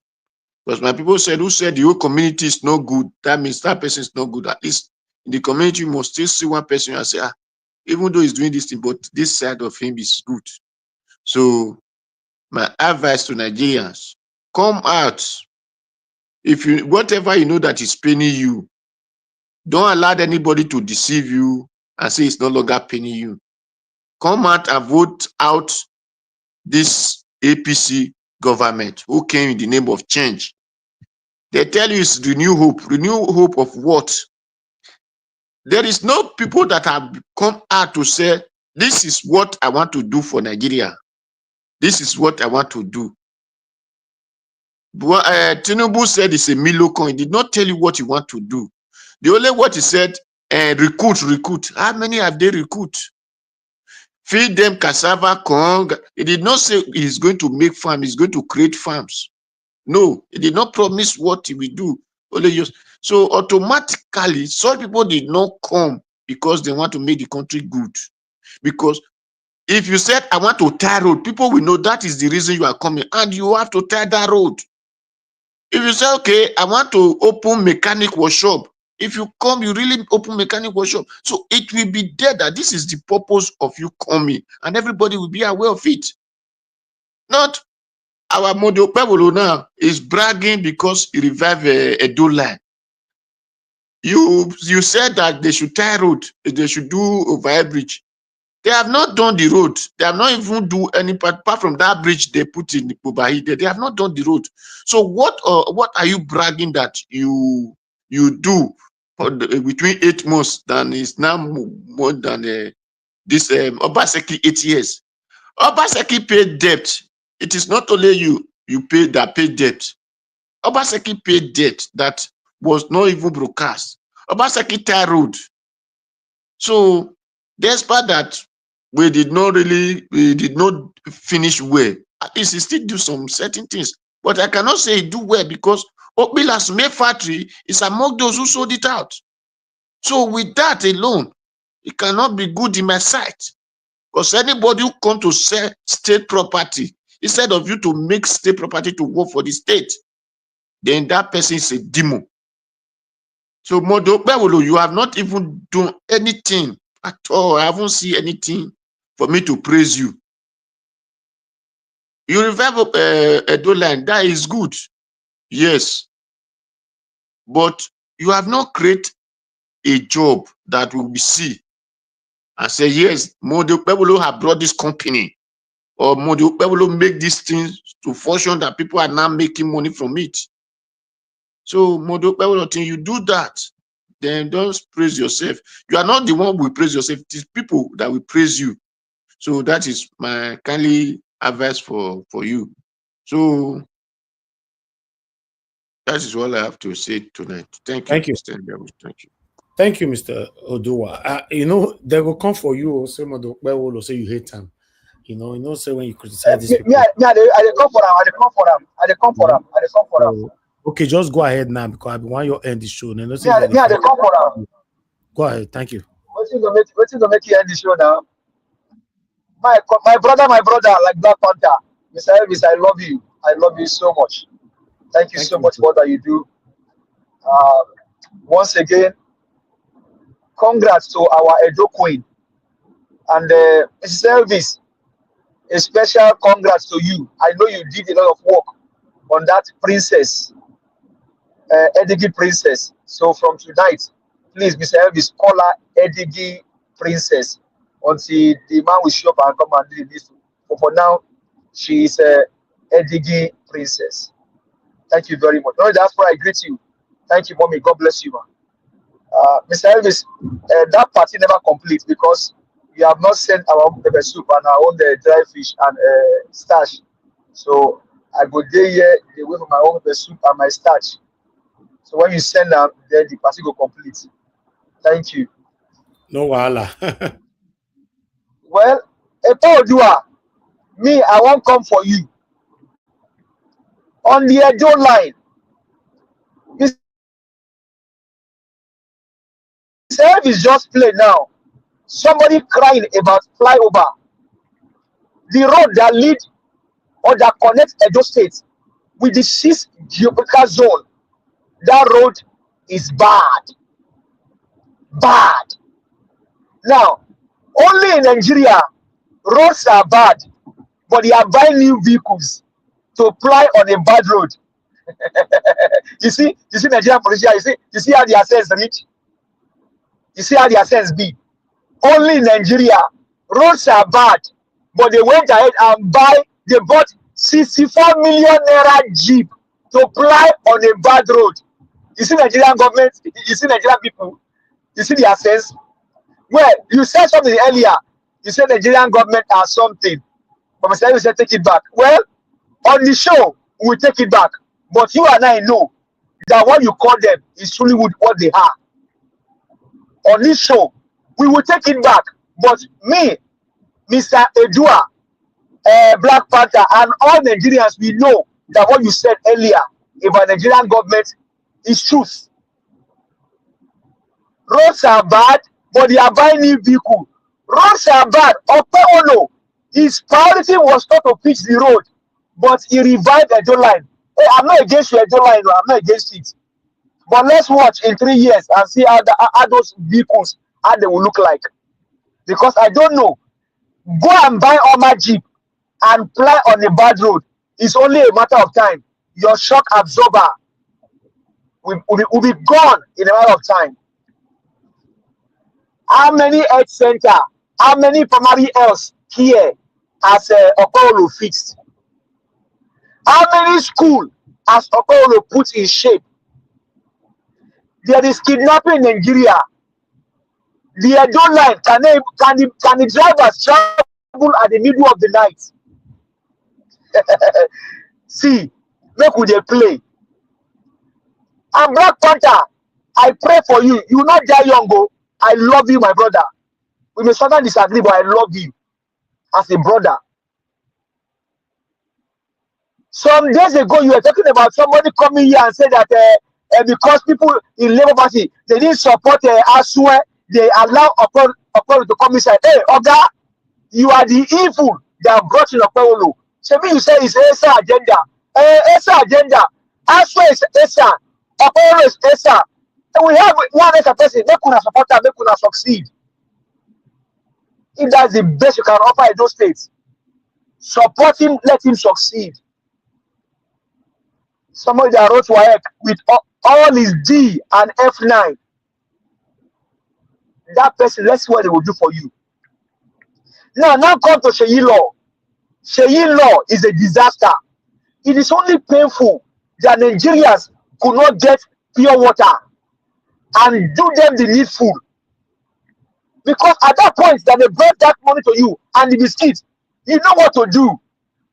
Because my people said, who said the whole community is no good, that means that person is no good. At least in the community, you must still see one person and say, even though he's doing this thing, but this side of him is good. So my advice to Nigerians, come out. If you, whatever you know that is paining you, don't allow anybody to deceive you and say it's no longer paining you. Come out and vote out this APC government who came in the name of change. They tell you it's renew hope. Renew hope of what? There is no people that have come out to say, this is what I want to do for Nigeria. This is what I want to do. But Tinubu said it's a Milo coin. He did not tell you what he want to do. The only what he said, recruit. How many have they recruit? Feed them cassava, corn. He did not say he's going to make farms. He's going to create farms. No, he did not promise what he will do. Only just so automatically, some people did not come because they want to make the country good. Because If you said, I want to tie road, people will know that is the reason you are coming, and you have to tie that road. If you say, okay, I want to open mechanic workshop, if you come, you really open mechanic workshop. So it will be there that this is the purpose of you coming, and everybody will be aware of it. Not our model Okpebholo now is bragging because he revived a dual line. You said that they should tie road, they should do overhead bridge. They have not done the road. They have not even do any part apart from that bridge they put in Kubahi. They have not done the road. So what are you bragging that you do for between 8 months than is now more than this Obaseki 8 years? Obaseki paid debt. It is not only you paid that paid debt. Obaseki paid debt that was not even broadcast. Obaseki tie road. So despite that, we did not finish well. At least he still do some certain things. But I cannot say he do well because Okpebholo's main factory is among those who sold it out. So with that alone, it cannot be good in my sight. Because anybody who come to sell state property, instead of you to make state property to work for the state, then that person is a demon. So Okpebholo, you have not even done anything at all. I haven't seen anything for me to praise you. You revive a dual line, that is good. Yes. But you have not created a job that will be seen and say, yes, Okpebholo have brought this company, or Okpebholo make these things to function that people are now making money from it. So Okpebholo, thing you do that, then don't praise yourself. You are not the one who will praise yourself. It is people that will praise you. So that is my kindly advice for you. So that is all I have to say tonight. Thank you. Thank you. Thank you, Mr. Oduwa. You know, they will come for you. Say Okpebholo, say you hate them. You know, say when you criticize these people. I come for them. Okay, just go ahead now because I want your end the show. They come for them. Go ahead. Thank you. What's to make you end the show now? My brother, like Black Panther. Mr. Elvis, I love you. I love you so much. Thank you so much for what that you do. Once again, congrats to our Edo Queen. And Mrs. Elvis, a special congrats to you. I know you did a lot of work on that princess, Edigi princess. So from tonight, please, Mr. Elvis, call her Edigi princess until the man will show up and come and do this. But for now, she is a Edigi princess. Thank you very much. No, that's why I greet you. Thank you, mommy. God bless you, man. Mr. Elvis, that party never complete because we have not sent our own pepper soup and our own dry fish and starch. So I go there here, they wait for my own pepper soup and my starch. So when you send them, then the party go complete. Thank you. No wahala. Well, Okpebholo, me, I won't come for you. On the Edo line, Mr. Elvis just played now. Somebody crying about flyover. The road that lead or that connects Edo State with the 6th geographical zone, that road is bad. Bad. Now, only in Nigeria, roads are bad, but they are buying new vehicles to ply on a bad road. you see Nigerian police, you see how their sense reach? You see how their sense be? Only in Nigeria, roads are bad, but they went ahead and they bought 64 million naira Jeep to ply on a bad road. You see Nigerian government, you see Nigerian people, you see their sense? Well, you said something earlier. You said Nigerian government are something. But Mr. Elvis said take it back. Well, on the show, we take it back. But you and I know that what you call them is truly what they are. On this show, we will take it back. But me, Mr. Edua, Black Panther, and all Nigerians, we know that what you said earlier about Nigerian government is truth. Roads are bad, but they are buying new vehicle. Roads are bad. Okpebholo, His priority was not to fix the road, but he revived Edo line. Hey, I'm not against your Edo line, I'm not against it. But let's watch in 3 years and see how those vehicles, how they will look like. Because I don't know. Go and buy Oma Jeep and fly on a bad road. It's only a matter of time. Your shock absorber will be gone in a matter of time. How many health center, how many primary health here has Okpebholo fixed? How many school has Okpebholo put in shape? There is kidnapping in Nigeria. The Edo line, can the drivers travel at the middle of the night? See, make we dey play. And Black Panther, I pray for you. You will not die young, go. I love you, my brother. We may sometimes disagree, but I love you as a brother. Some days ago, you were talking about somebody coming here and said that because people in Labour Party, they didn't support Asue, they allow Okpebholo to come inside. Hey, Oga, you are the evil that brought in Okpebholo. Maybe you say it's ESA agenda. ESA agenda. Asue is ESA. Okpebholo is ESA. And we have one ESA person. Make una support her, make una succeed. If that's the best you can offer in those states, support him, let him succeed. Somebody that wrote WAEC with all his D and F9. That person, let's see what they will do for you. Now come to Seyi Law. Seyi Law is a disaster. It is only painful that Nigerians could not get pure water and do them the needful. Because at that point that they brought that money to you and the biscuits, you know what to do.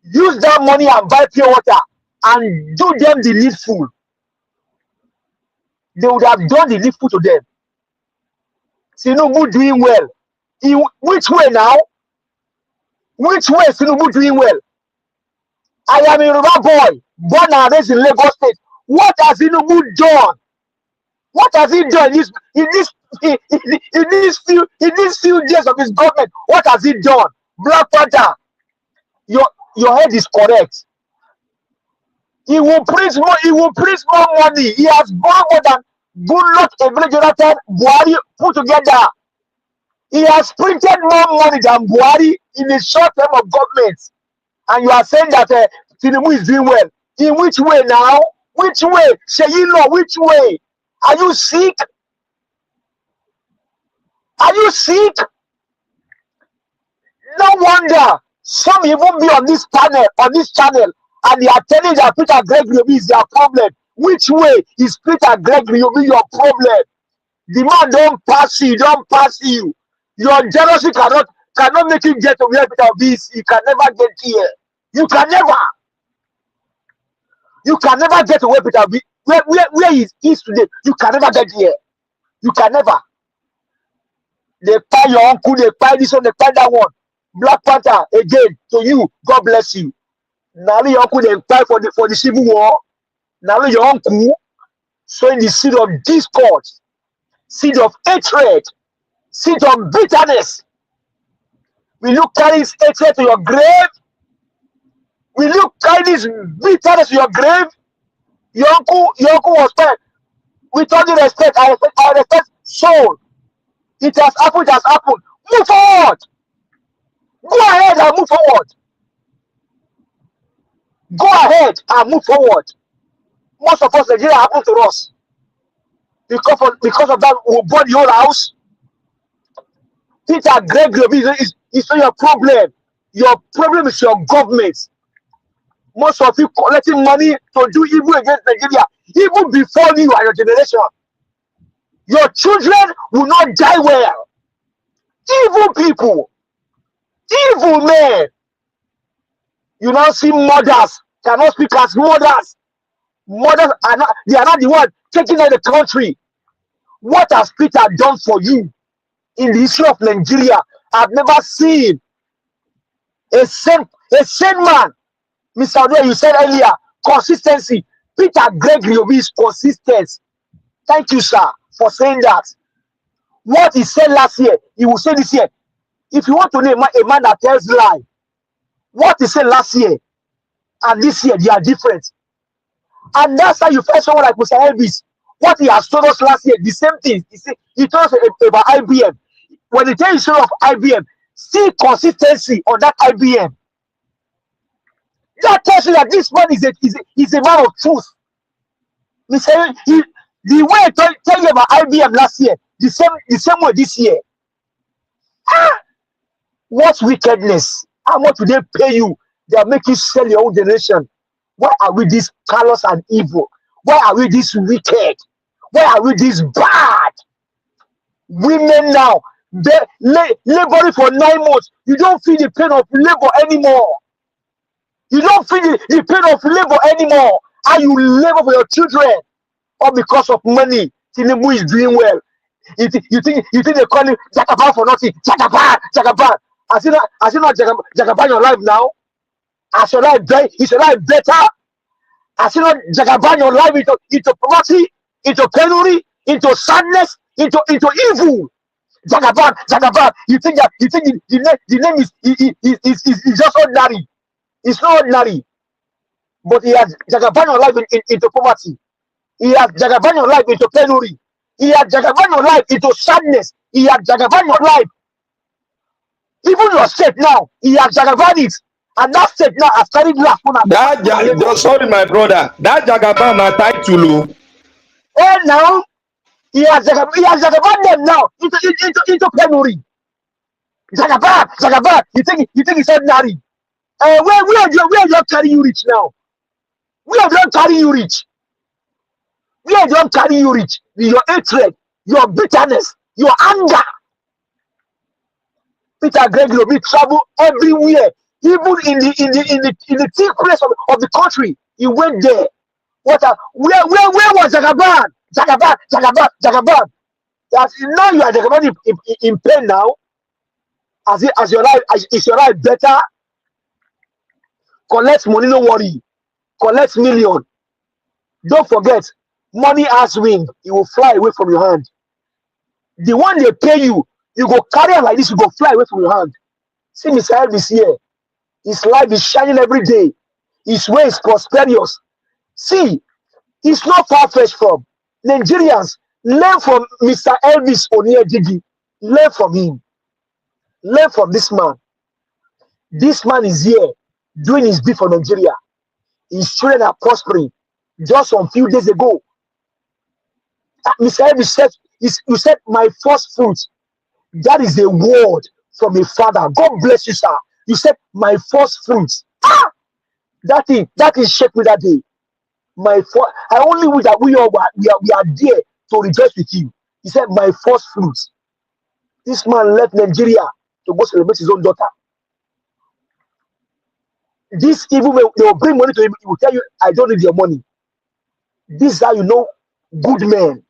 Use that money and buy pure water and do them the needful. They would have done the needful to them. Tinubu doing well. Which way now? Which way is Tinubu doing well? I am a Yoruba boy, born and raised in Lagos State. What has Tinubu done? What has he done in these few days of his government? What has he done? Black Panther, your head is correct. He will print more. He will print more money. He has borrowed more than Goodluck, Ebele Jonathan, Buhari put together. He has printed more money than Buhari in a short term of government. And you are saying that Tinubu is doing well. In which way now? Which way? Seyi Law, which way? Are you sick? Are you sick? No wonder some even be on this channel, and they are telling that Peter Gregory is their problem. Which way is Peter Gregory your problem? The man don't pass you. Your jealousy cannot make you get to where Peter is. You can never get here. You can never get to where Peter be. Where he is today. You can never get here. You can never. They pay your uncle, they pay this one, they pay that one. Black Panther, again, to you, God bless you. Now your uncle they pay for the civil war. Now your uncle sowing the seed of discord, seed of hatred, seed of bitterness. Will you carry this hatred to your grave? Will you carry this bitterness to your grave? Your uncle was spent. With all due respect, I respect soul. It has happened, Move forward. Go ahead and move forward. Go ahead and move forward. Most of us, Nigeria happened to us. Because of that, we bought the whole house. Peter Gregory is not your problem. Your problem is your government. Most of you collecting money to do evil against Nigeria, even before you and your generation. Your children will not die well. Evil people, evil men. You now see mothers cannot speak as mothers. Mothers are not, they are not the one taking out the country. What has Peter done for you in the history of Nigeria? I've never seen a sane man. Mr. Odua, you said earlier, consistency. Peter Gregory is consistent. Thank you, sir, for saying that. What he said last year, he will say this year. If you want to name a man that tells lie, What he said last year and this year, they are different. And that's how you find someone like Mr. Elvis. What he has told us last year, the same thing. He told us about IBM. When he tells you story of IBM, see consistency on that IBM. That tells you that this man is a man of truth. The way I tell you about IBM last year, the same way this year. What wickedness? How much do they pay you? They are making you sell your own generation. Why are we this callous and evil? Why are we this wicked? Why are we this bad? Women now, they laboring for 9 months. You don't feel the pain of labor anymore. You don't feel the pain of labor anymore. How you labor for your children, or because of money. Tinubu is doing well. You think they call him Jagaban for nothing? Jagaban. Has he not Jagaban your life now? Is your life better? Has he not Jagaban your life into poverty, into penury, into sadness, into evil? Jagaban. You think the name is just ordinary? It's not ordinary, but he has Jagaban your life into poverty. He has Jagaban your life into penury. He has Jagaban your life into sadness. He has Jagaban your life. Even your state now, he has Jagaban it. And that state now has carried last one. Sorry, my brother. That Jagaban na title. And now, he has Jagaban them now into penury. Jagaban. You think it's ordinary? Where don't carry you rich now? Where don't carry you rich? Where don't carry you rich? Your hatred, your bitterness, your anger. Peter Gregory will travel everywhere, even in the thick place of the country. He went there. Where was Jagaban? Jagaban. Now you are Jagaban in pain now. Is your life better? Collect money, no worry. Collect million. Don't forget, money has wings. It will fly away from your hand. The one they pay you, you go carry on like this, you go fly away from your hand. See Mr. Elvis here. His life is shining every day. His way is prosperous. See, it's not far-fetched from Nigerians. Learn from Mr. Elvis Onyedigi. Learn from him. Learn from this man. This man is here doing his bit for Nigeria. His children are prospering. Just a few days ago, Mr. Elvis said, you said, my first fruits. That is a word from a father. God bless you, sir. You said, my first fruits. That is shaped with that day. I only wish that we are there to rejoice with you. He said, my first fruits. This man left Nigeria to go celebrate his own daughter. This evil man, they will bring money to him. He will tell you, I don't need your money. This is how you know good men.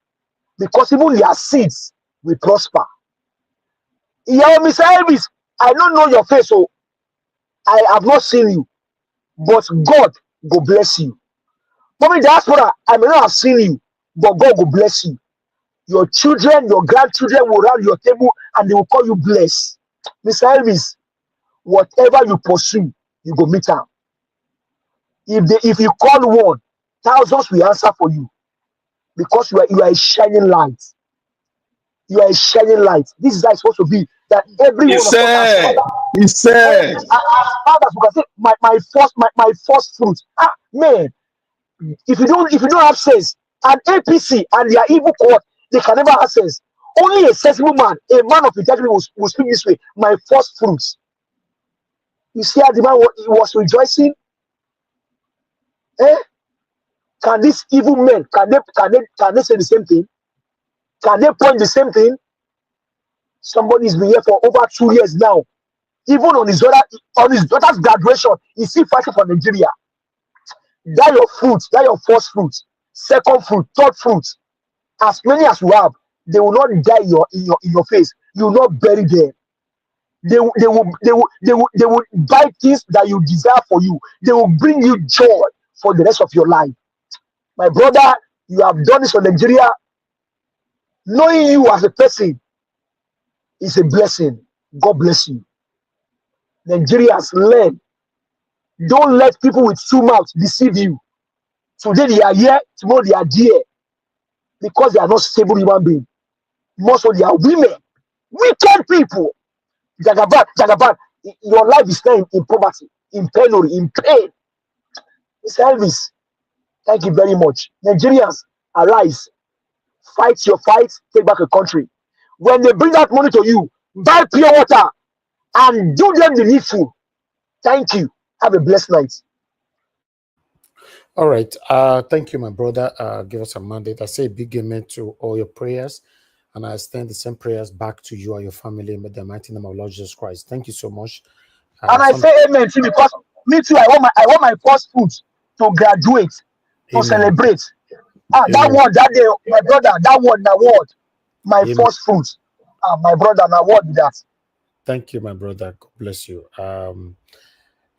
Because even their seeds will prosper. Yeah, Mr. Elvis, I don't know your face, so I have not seen you. But God will bless you. Mommy diaspora, I may not have seen you, but God will bless you. Your children, your grandchildren will round your table and they will call you blessed. Mr. Elvis, whatever you pursue, you go meet them. If you call one, thousands will answer for you. Because you are a shining light. You are a shining light. This is how it's supposed to be. That every one of us He said. as fathers, we can say, my first fruit. Man, if you don't have sense, an APC and their evil court, they can never have sense. Only a sensible man, a man of integrity will speak this way. My first fruits. You see how the man was rejoicing? Can these evil men can they say the same thing? Can they point the same thing? Somebody's been here for over 2 years now. Even on his daughter's graduation, he's still fighting for Nigeria. That your fruits, that your first fruits, second fruit, third fruits, as many as you have, they will not die in your face. You will not bury them. They will buy things that you desire for you. They will bring you joy for the rest of your life. My brother, you have done this for Nigeria. Knowing you as a person is a blessing. God bless you. Nigerians, learn Don't let people with two mouths deceive you. Today they are here, tomorrow they are there, because they are not stable human beings. Most of they are women, wicked people. Jagaban, Jagaban, your life is now in poverty, in penury, in pain. Mr. Elvis, thank you very much. Nigerians, arise, fight your fight, take back a country. When they bring out money to you, buy pure water and do them the needful. Thank you. Have a blessed night. All right. Thank you, my brother. Give us a mandate. I say a big amen to all your prayers, and I extend the same prayers back to you and your family in the mighty name of Lord Jesus Christ. Thank you so much. And I say amen too, because me too, I want my first fruit to graduate, to celebrate. That word that day, my brother, that word, my first fruit. My brother, now what with that? Thank you, my brother. God bless you.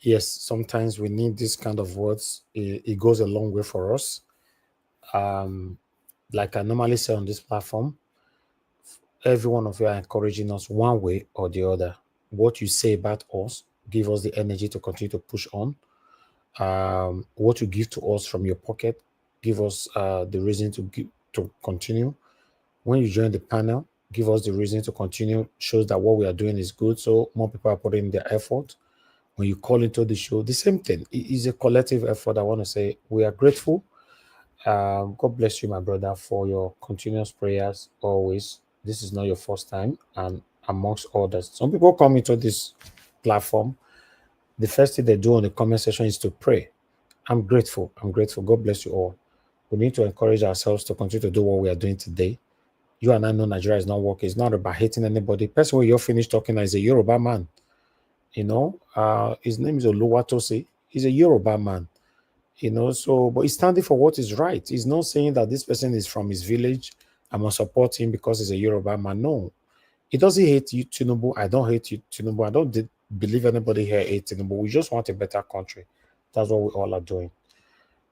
Yes, sometimes we need this kind of words. It goes a long way for us. Like I normally say on this platform, every one of you are encouraging us one way or the other. What you say about us, give us the energy to continue to push on. What you give to us from your pocket, give us the reason to continue. When you join the panel, give us the reason to continue. Shows that what we are doing is good, so more people are putting in their effort. When you call into the show, the same thing. It is a collective effort. I want to say we are grateful. God bless you, my brother, for your continuous prayers always. This is not your first time, and amongst others, some people come into this platform. The first thing they do on the comment section is to pray. I'm grateful. I'm grateful. God bless you all. We need to encourage ourselves to continue to do what we are doing today. You and I know Nigeria is not working. It's not about hating anybody. Person where you're finished talking is a Yoruba man. You know, his name is Oluwatosi. He's a Yoruba man. You know, so but he's standing for what is right. He's not saying that this person is from his village. I must support him because he's a Yoruba man. No, he doesn't hate you, Tinubu. I don't hate you, Tinubu. I don't believe anybody here hates Tinubu. We just want a better country. That's what we all are doing.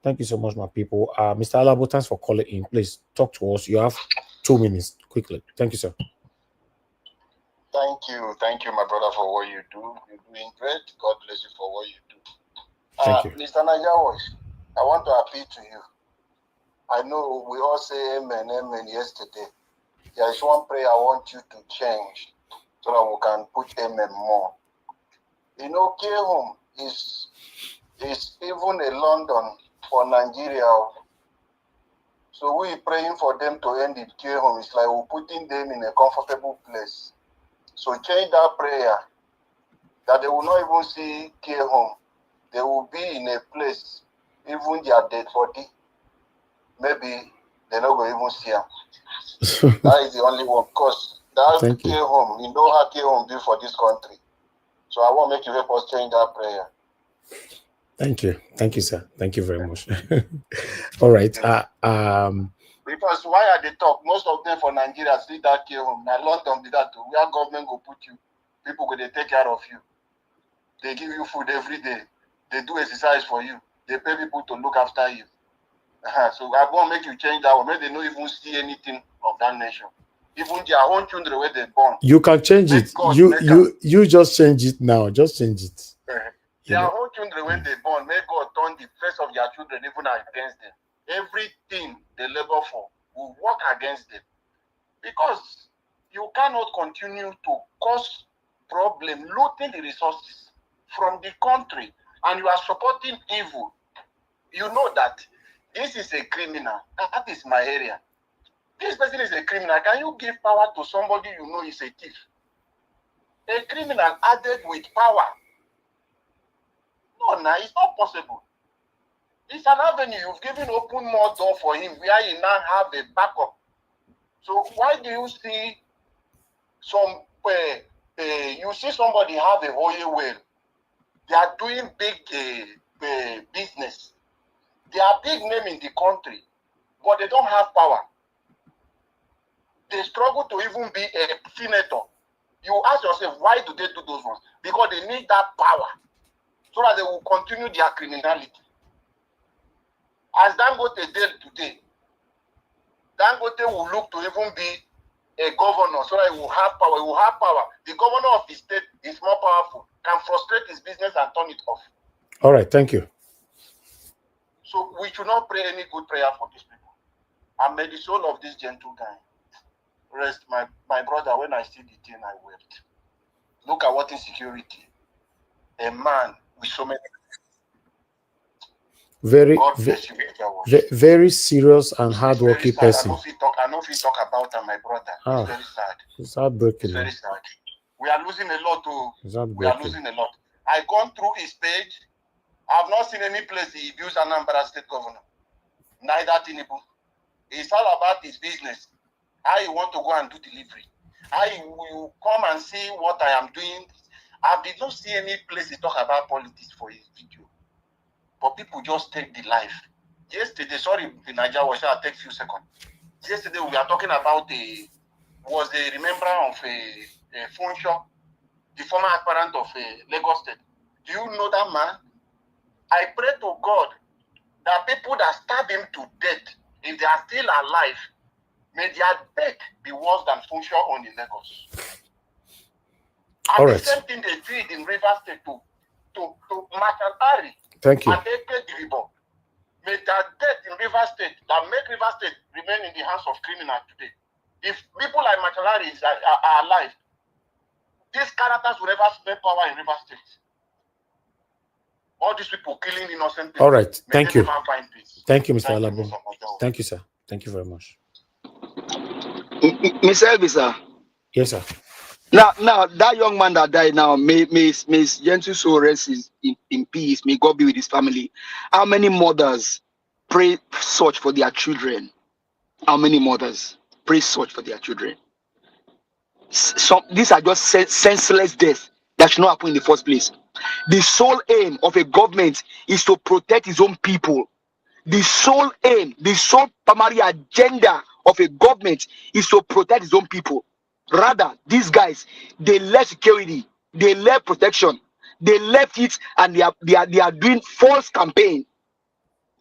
Thank you so much, my people. Mr. Alabo, thanks for calling in. Please talk to us. You have 2 minutes, quickly. Thank you, sir. Thank you, my brother, for what you do. You're doing great. God bless you for what you do. Thank you. Mr. Nigerians, I want to appeal to you. I know we all say amen, amen yesterday. There is one prayer I want you to change so that we can put amen more. You know, care home is even a London for Nigeria. So we're praying for them to end it care home. It's like we're putting them in a comfortable place. So change that prayer that they will not even see care home. They will be in a place, even their dead body. Maybe they're not going to even see them. That is the only one. Because that care home, you know how care home be for this country. So I want to make you help us change that prayer. Thank you. Thank you, sir. Thank you very much. All right. Because why are they talk? Most of them for Nigeria see that care home. Now London did that too. Where government go put you, people go they take care of you. They give you food every day. They do exercise for you. They pay people to look after you. So I want to make you change that one. Maybe they don't even see anything of that nation. Even their own children where they born. You can change it. You just change it now. Just change it. Their own children when they born, may God turn the face of their children even against them. Everything they labor for will work against them. Because you cannot continue to cause problem, looting the resources from the country, and you are supporting evil. You know that this is a criminal. That is my area. This person is a criminal. Can you give power to somebody you know is a thief? A criminal added with power. No, it's not possible. It's an avenue. You've given open more door for him where he now have a backup. So why do you see you see somebody have a oil well? They are doing big business. They are big name in the country, but they don't have power. They struggle to even be a senator. You ask yourself, why do they do those ones? Because they need that power so that they will continue their criminality. As Dangote did today, Dangote will look to even be a governor so that he will have power. He will have power. The governor of the state is more powerful, can frustrate his business and turn it off. All right, thank you. So we should not pray any good prayer for these people. And may the soul of this gentle guy rest. My brother, when I see the thing, I wept. Look at what insecurity. A man with so many. Very, very serious and hardworking person. I know if you talk about my brother. It's very sad. It's heartbreaking. It's very sad. We are losing a lot too. We are losing a lot. I've gone through his page. I've not seen any place he abused Anambra State Governor. Neither Tinubu. It's all about his business. How you want to go and do delivery. How you come and see what I am doing. I did not see any place he talk about politics for his video. But people just take the life. Yesterday, sorry, the Nigeria was I'll take a few seconds. Yesterday we are talking about the remembrance of a phone shop, the former aspirant of Lagos State. Do you know that man? I pray to God that people that stab him to death, if they are still alive, may their death be worse than phone shop on the Lagos. And the same thing they did in Rivers State to Marshal Ari. Thank you. And may that death in Rivers State that make Rivers State remain in the hands of criminals today. If people like Marshal Ari are alive, these characters will never spend power in Rivers State. All these people killing innocent people. All right. Thank you. Thank you, Mr. Alabo. Thank you, sir. Thank you very much. Mr. Elvis, sir. Yes, sir. Now that young man that died now, may gentle soul rest in peace. May God be with his family. How many mothers pray such for their children? How many mothers pray such for their children? These are just senseless deaths that should not happen in the first place. The sole aim of a government is to protect its own people. The sole aim, the sole primary agenda of a government is to protect its own people. Rather, these guys, they left security, they left protection, they left it, and they are doing false campaign.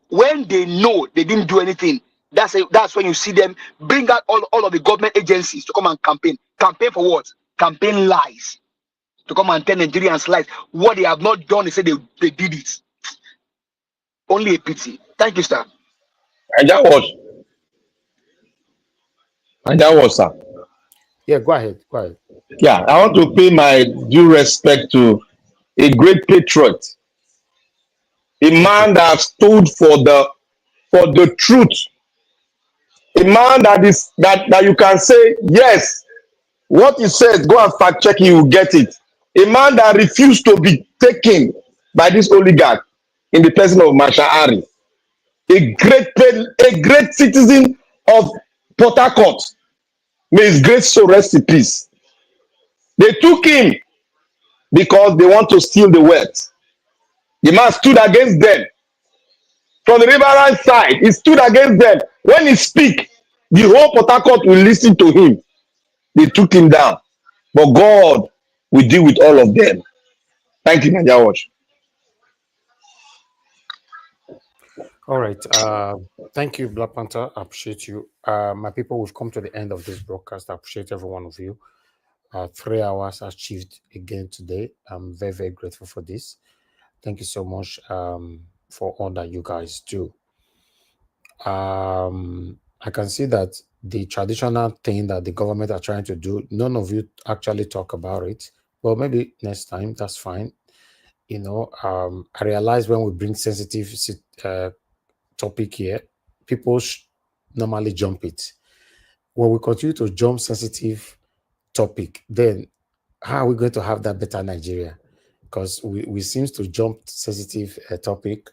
When they know they didn't do anything, that's when you see them bring out all of the government agencies to come and campaign. Campaign for what? Campaign lies. To come and tell Nigerians lies. What they have not done, they say they did it. Only a pity. Thank you, sir. And that was, sir. Yeah, go ahead. Go ahead. Yeah, I want to pay my due respect to a great patriot, a man that stood for the truth, a man that you can say yes, what he says, go and fact check, you will get it. A man that refused to be taken by this oligarch in the person of Marshal Ari, a great citizen of Port Harcourt. May his great soul rest in peace. They took him because they want to steal the wealth. The man stood against them. From the riverine side, he stood against them. When he speak, the whole Port Harcourt will listen to him. They took him down. But God will deal with all of them. Thank you, Nigeria Watch. All right. Thank you, Black Panther. I appreciate you. My people, we've come to the end of this broadcast. I appreciate every one of you. 3 hours achieved again today. I'm very, very grateful for this. Thank you so much for all that you guys do. I can see that the traditional thing that the government are trying to do, none of you actually talk about it. Well, maybe next time, that's fine. You know, I realize when we bring sensitive topic here, people normally jump it. When we continue to jump sensitive topic, then how are we going to have that better Nigeria? Because we seem to jump sensitive topic.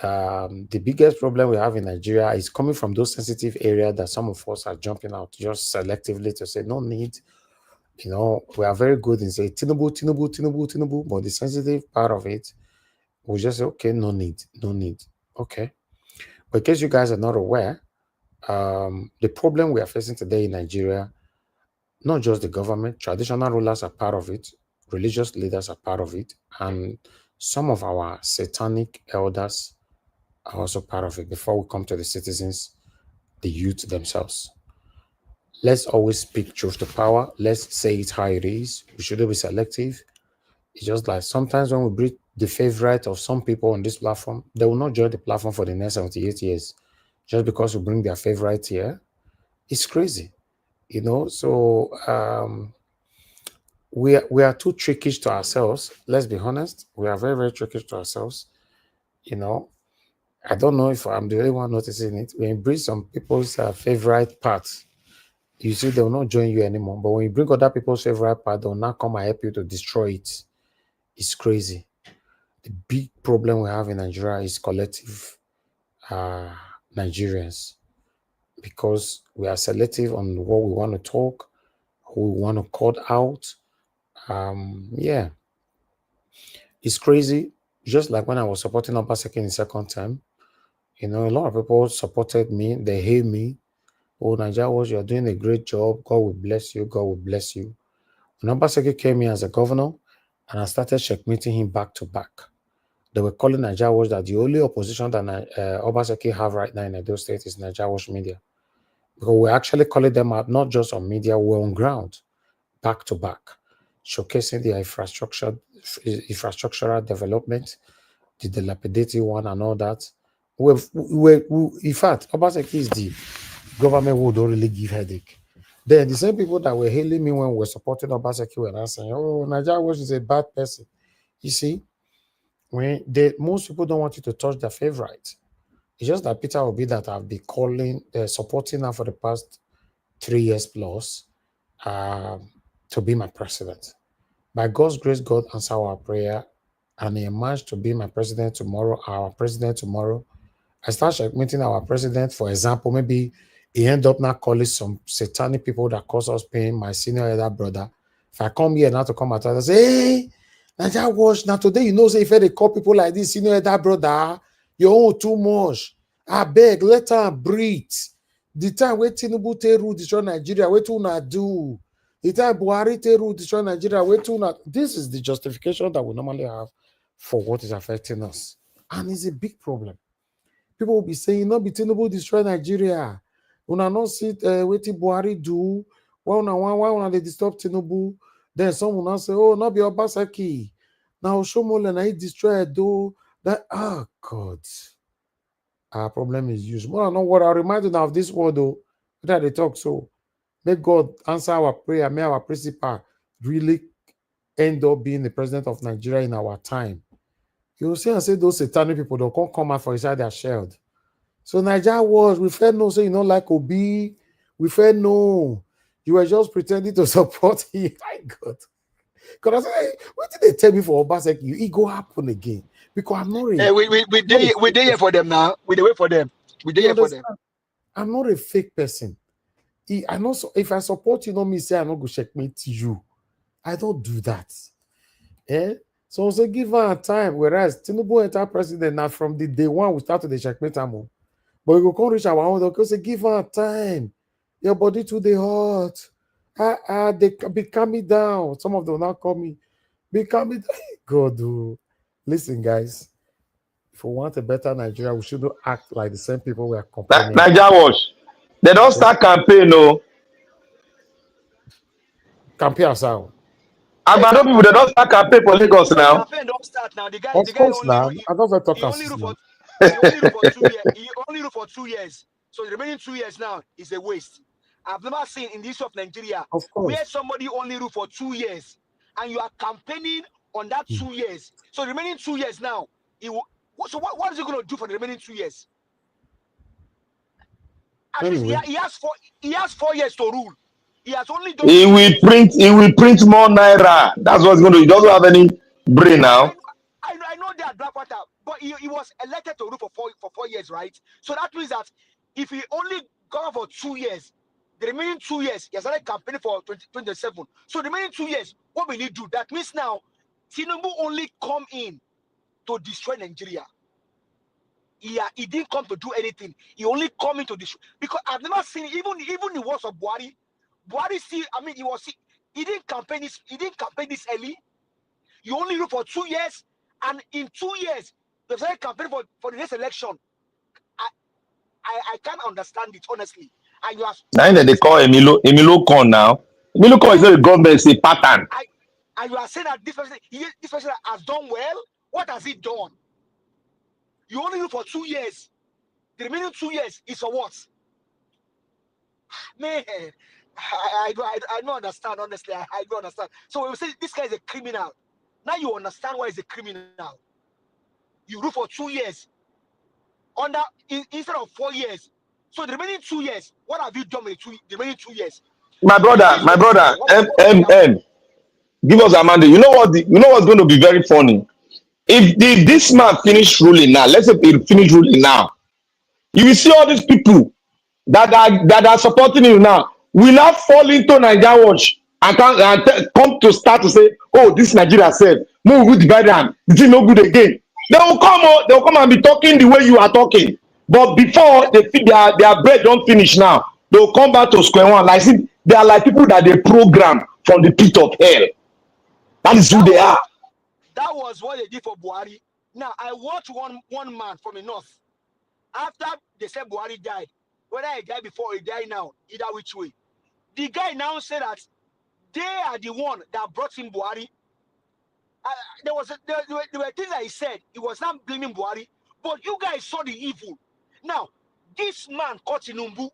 The biggest problem we have in Nigeria is coming from those sensitive areas that some of us are jumping out just selectively to say no need. You know, we are very good in saying Tinubu, but the sensitive part of it, we just say, okay, no need. Okay. But in case you guys are not aware, the problem we are facing today in Nigeria, not just the government, traditional rulers are part of it, religious leaders are part of it, and some of our satanic elders are also part of it. Before we come to the citizens, the youth themselves. Let's always speak truth to power. Let's say it how it is. We shouldn't be selective. It's just like sometimes when we bring the favorite of some people on this platform, they will not join the platform for the next 78 years just because we bring their favorite here. It's crazy, you know. So we are too trickish to ourselves. Let's be honest. We are very, very trickish to ourselves. You know, I don't know if I'm the only one noticing it. When you bring some people's favorite parts, you see they will not join you anymore. But when you bring other people's favorite part, they will not come and help you to destroy it. It's crazy. The big problem we have in Nigeria is collective Nigerians, because we are selective on what we want to talk, who we want to call out. Yeah, it's crazy. Just like when I was supporting Obaseki in the second time, you know, a lot of people supported me. They hate me. Oh, Nigeria, you're doing a great job. God will bless you. God will bless you. When Obaseki came in as a governor, and I started checkmating him back to back, they were calling Nigeria Watch that the only opposition that Obaseki have right now in Edo State is Nigeria Watch Media. Because we're actually calling them out, not just on media, we're on ground, back to back, showcasing the infrastructural development, the dilapidated one and all that. In fact, Obaseki is the government who don't really give headache. Then the same people that were hailing me when we were supporting Obaseki were not saying, oh, Nigeria Watch is a bad person. You see, when most people don't want you to touch their favorite. It's just that Peter Obi that I've been supporting now for the past 3 years plus to be my president. By God's grace, God answered our prayer, and he emerged to be my president tomorrow, our president tomorrow. I start meeting our president, for example, maybe he end up now calling some satanic people that cause us pain, my senior elder brother. If I come here now to come at us and say, hey, Nigeria Watch, now today you know, say if they call people like this, senior elder brother, you own too much. I beg, let her breathe. The time where Tinubu Teru destroy Nigeria, wait to not do. The time Buhari Teru destroy Nigeria, wait to not. This is the justification that we normally have for what is affecting us. And it's a big problem. People will be saying, no, be Tinubu destroy Nigeria. Una not see what Buhari do. Why they disturb Tinubu? Then some will not say, oh, not be Obaseki. Now Shomole na he destroy Edo. That God. Our problem is huge. More than what I remind you now of this word though. That they talk so. May God answer our prayer. May our principal really end up being the president of Nigeria in our time. You will see and say those satanic people don't come out for inside their shield. So Nigeria was, we felt no, say you don't like Obi. We felt no. You were just pretending to support him. My God. Because I said, what did they tell me for Obaseki? It go happen again. Because I'm not we there for them now. We wait for them. We there for them. I'm not a fake person. I know if I support you, don't me say I'm not going to checkmate you. I don't do that. So also give her a time. Whereas Tinubu enter president now from the day one we start to the checkmate am. But we go come reach our own. Because say give her a time. Your body too dey hot. They be calming down. Some of them now call me. Be calming down. God, listen, guys. If we want a better Nigeria, we shouldn't act like the same people we are complaining. Nigeria Watch. They don't start campaign, no. Campaign as how? I know people they don't start campaign for Lagos now. Campaign don't start now. The guy now. I don't talk he only for 2 years. He only for 2 years. So the remaining 2 years now is a waste. I've never seen in the history of Nigeria where somebody only rule for 2 years and you are campaigning on that 2 years. So the remaining 2 years now, so what is he going to do for the remaining 2 years? At least he has 4 years to rule. He has only done. He will print more naira. That's what's going to do. He doesn't have any brain now. I know that Blackwater, but he was elected to rule for 4 years, right? So that means that if he only gone for 2 years, the remaining 2 years, he has started campaigning for 2027. So the remaining 2 years, what will he do? That means now, Tinubu only come in to destroy Nigeria. He didn't come to do anything. He only come in to destroy. Because I've never seen even the words of Buhari. Buhari still, I mean, he didn't campaign this early. You only rule for 2 years, and in 2 years, they started campaigning for the next election. I can't understand it, honestly. And you are now they call Emilio Con now. Emilio Con is not a government, it's a pattern. and you are saying that this person has done well. What has he done? You only do for 2 years. The remaining 2 years is for what? Man, I don't understand, honestly. I don't understand. So when we say this guy is a criminal, now you understand why he's a criminal. You rule for 2 years instead of 4 years. So the remaining 2 years, what have you done with the remaining 2 years? My brother, give us Amanda. You know what's going to be very funny? If this man finish ruling now, let's say he finish ruling now, you will see all these people that are supporting him now will now fall into Nigeria watch and come to start to say, oh, this Nigeria said, move with divide them, this is no good again. They will come and be talking the way you are talking. But before they feel their bread don't finish now, they will come back to square one. Like, see, they are like people that they program from the pit of hell. That is who they are. That was what they did for Buhari. Now, I watched one man from the north. After they said Buhari died, whether he died before or he died now, either which way, the guy now said that they are the one that brought him Buhari. There were things that he said. He was not blaming Buhari, but you guys saw the evil. Now, this man called Tinubu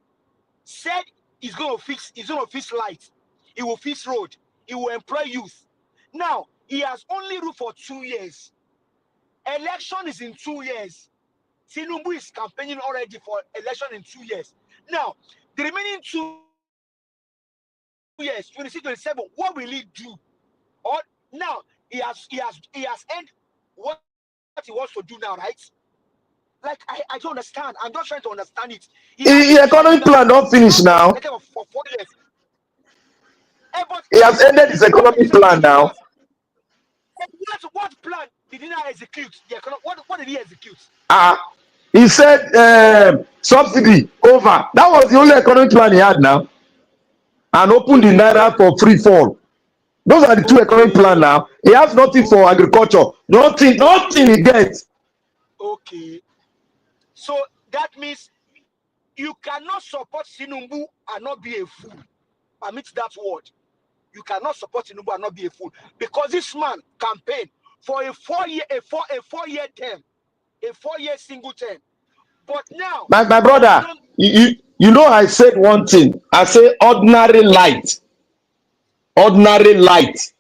said he's going to fix lights. He will fix road. He will employ youth. Now, he has only ruled for 2 years. Election is in 2 years. Tinubu is campaigning already for election in 2 years. Now, the remaining 2 years, 26, 27, what will he do? Or now he has ended what he wants to do now, right? Like I don't understand. I'm just trying to understand it. The economic plan don't finish now. For 4 years. He has ended his economic plan now. What plan did he not execute? What did he execute? He said subsidy over. That was the only economic plan he had now. And opened the naira for free fall. Those are the two economic plans now. He has nothing for agriculture. Nothing he gets. Okay. So that means you cannot support Tinubu and not be a fool. Permit that word. You cannot support Tinubu and not be a fool. Because this man campaigned for a 4-year term. A 4-year single term. But now, my brother, you know I said one thing. I say ordinary light. Ordinary light.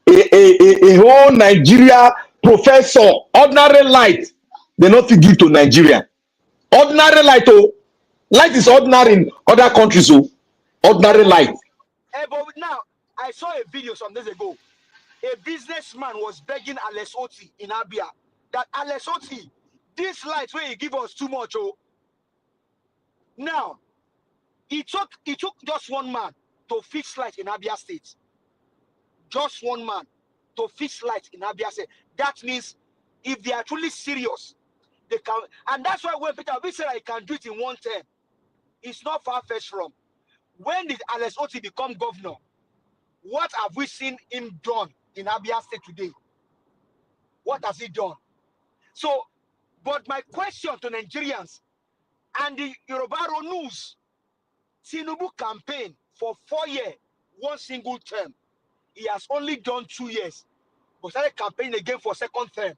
A whole Nigeria professor, ordinary light, they not give to Nigeria. Ordinary light, oh, light is ordinary in other countries, oh, ordinary light. But now, I saw a video some days ago. A businessman was begging Alex Oti in Abia that Alex Oti, this light where you give us too much, oh. Now, he took just one man to fix light in Abia State. Just one man to fix light in Abia State. That means if they are truly serious, they can. And that's why when Peter Obi said I can do it in 1 term, it's not far-fetched from. When did Alex Oti become governor? What have we seen him done in Abia State today? What has he done? So, but my question to Nigerians and the Yoruba news, Tinubu campaign for 4 years, 1 single term. He has only done 2 years, but started campaigning again for 2nd term.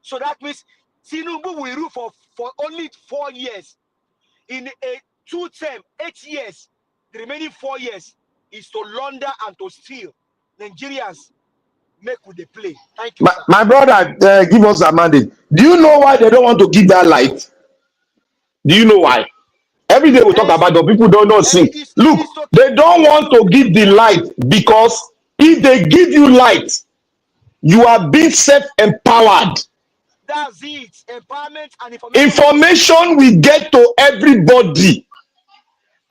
So that means Tinubu will rule for only 4 years. In a 2 term, 8 years, the remaining 4 years is to launder and to steal. Nigerians, make with the play. Thank you, my brother, give us a mandate. Do you know why they don't want to give that light? Do you know why? Every day we talk about the people don't know see. Look, they don't want to give the light because if they give you light, you are being self-empowered. That's it. Empowerment and information. Information will get to everybody.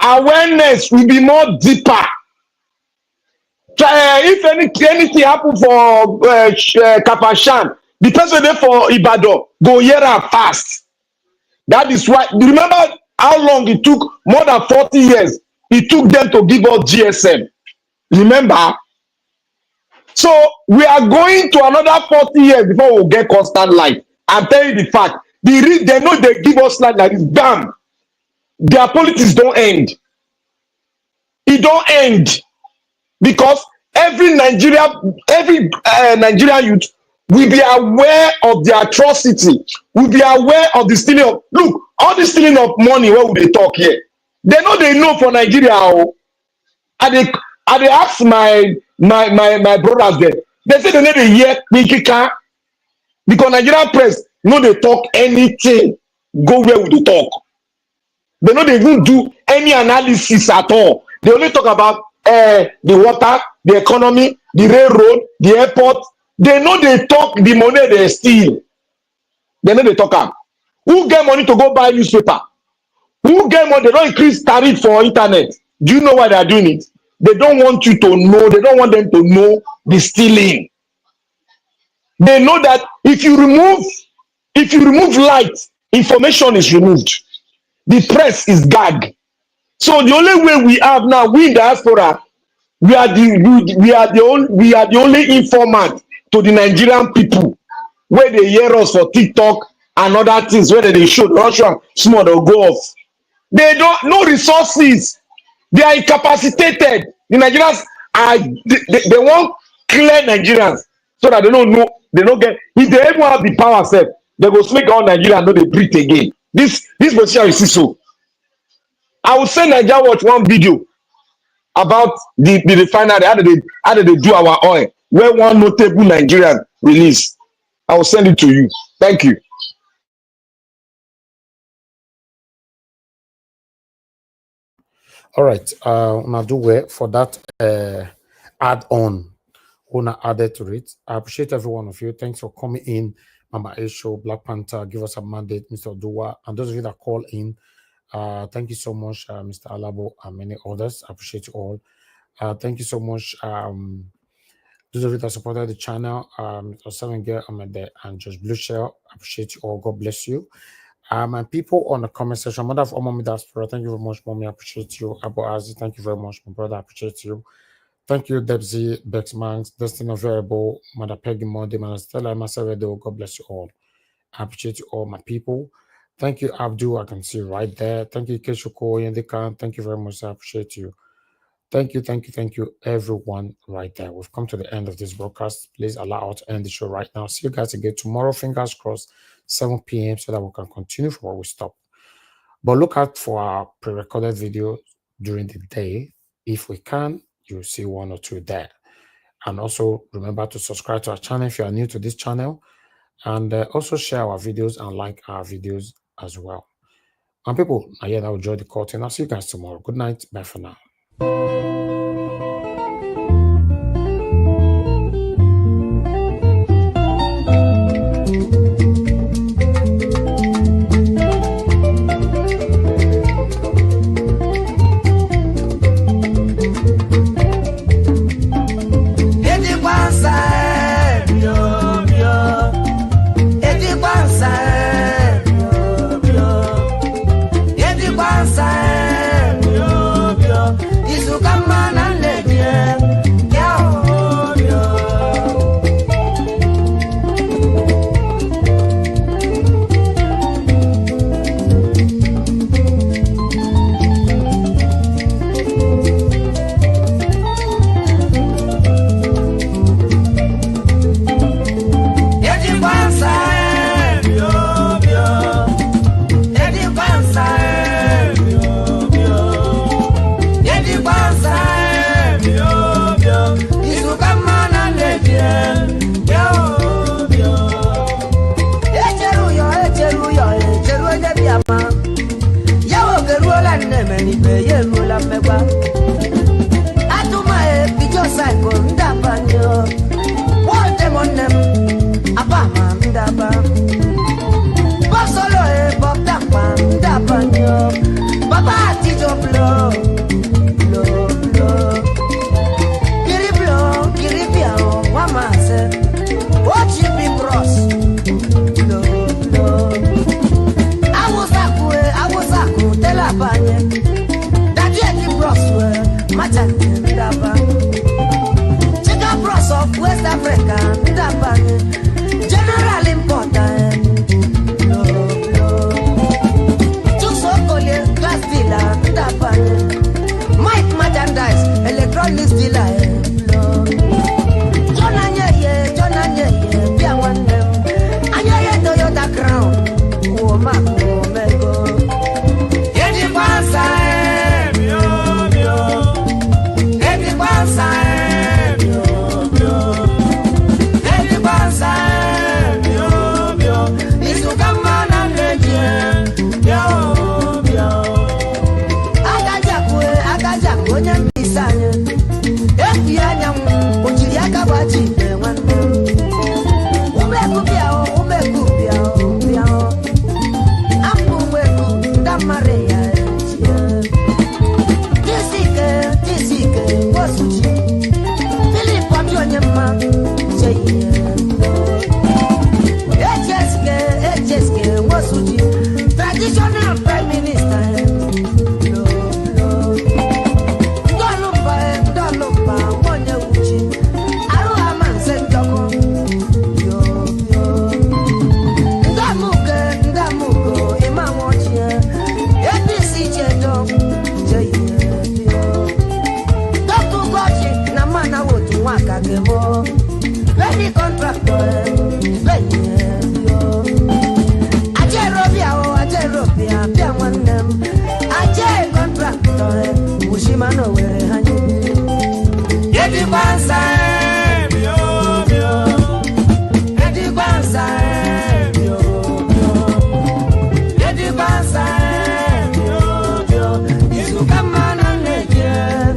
Awareness will be more deeper. If anything happen for Kapashan, the person there for Ibadan go here and fast. That is why. Remember how long it took? More than 40 years. It took them to give us GSM. Remember? So we are going to another 40 years before we get constant light. I'm telling you the fact. They know they give us light like this. Bam! Their politics don't end. It don't end. Because every Nigerian youth will be aware of the atrocity, will be aware of the stealing of, look, all the stealing of money, where would they talk here? They know for Nigeria. And they ask my brothers there. They say they need a year because Nigerian press they talk anything. Go where would they talk? They know they won't do any analysis at all. They only talk about the water, the economy, the railroad, the airport. They know they talk the money they steal. They know they talk. Who get money to go buy newspaper? Who get money? They don't increase tariff for internet. Do you know why they are doing it? They don't want you to know. They don't want them to know the stealing. They know that if you remove light, information is removed. The press is gagged. So the only way we have now, we in diaspora, we are the only informant to the Nigerian people, where they hear us for TikTok and other things, where they show Russia small or go off. They don't no resources. They are incapacitated. The Nigerians are they want clear Nigerians so that they don't know, they don't get, if they ever have the power set, they go make all Nigerians know they breathe again. This position you see so. I will send Nigeria Watch one video about the refinery, how did they do our oil, where one notable Nigerian release. I will send it to you. Thank you. All right. Now do wait for that add-on. Una added to it. I appreciate every one of you. Thanks for coming in. Mama Esho, Black Panther, give us a mandate, Mr. Dua, and those of you that call in. Thank you so much, Mr. Alabo, and many others. I appreciate you all. Thank you so much. Those of you that supported the channel, Seven Girl, Amade, and Judge Blue Shell. I appreciate you all. God bless you. My people on the comment section, Mother of all Mommy Diaspora, thank you very much, Mommy. I appreciate you. Abu Azi, thank you very much, my brother. I appreciate you. Thank you, Debsy, Bexmanx, Destiny Variable, Mother Peggy Monday, Mother Stella, Masaredo. God bless you all. I appreciate you all, my people. Thank you, Abdul. I can see you right there. Thank you, Keshuko, Yendikan. Thank you very much. I appreciate you. Thank you, everyone right there. We've come to the end of this broadcast. Please allow us to end the show right now. See you guys again tomorrow. Fingers crossed, 7 p.m. so that we can continue from where we stop. But look out for our pre-recorded video during the day. If we can, you'll see one or two there. And also remember to subscribe to our channel if you are new to this channel. And also share our videos and like our videos as well. And people, again, I will enjoy the call. And I'll see you guys tomorrow. Good night. Bye for now. Come on. kakemo. Very contractor, Ajerobia, Pia one them. Ajer contractor, Mushimano, where Hanyu. Eddie Bansa, Eddie Bansa, Eddie Bansa, Isukaman and Legend,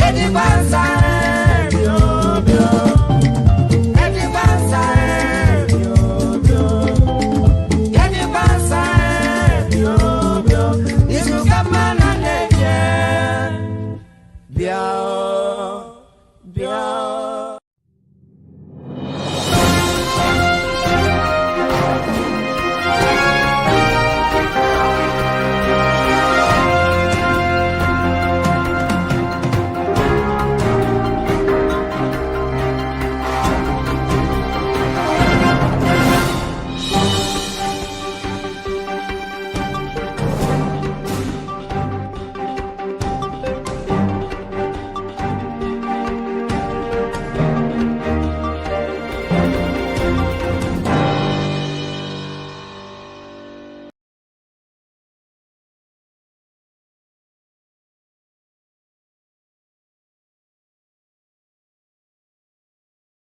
Eddie Bansa. Yeah.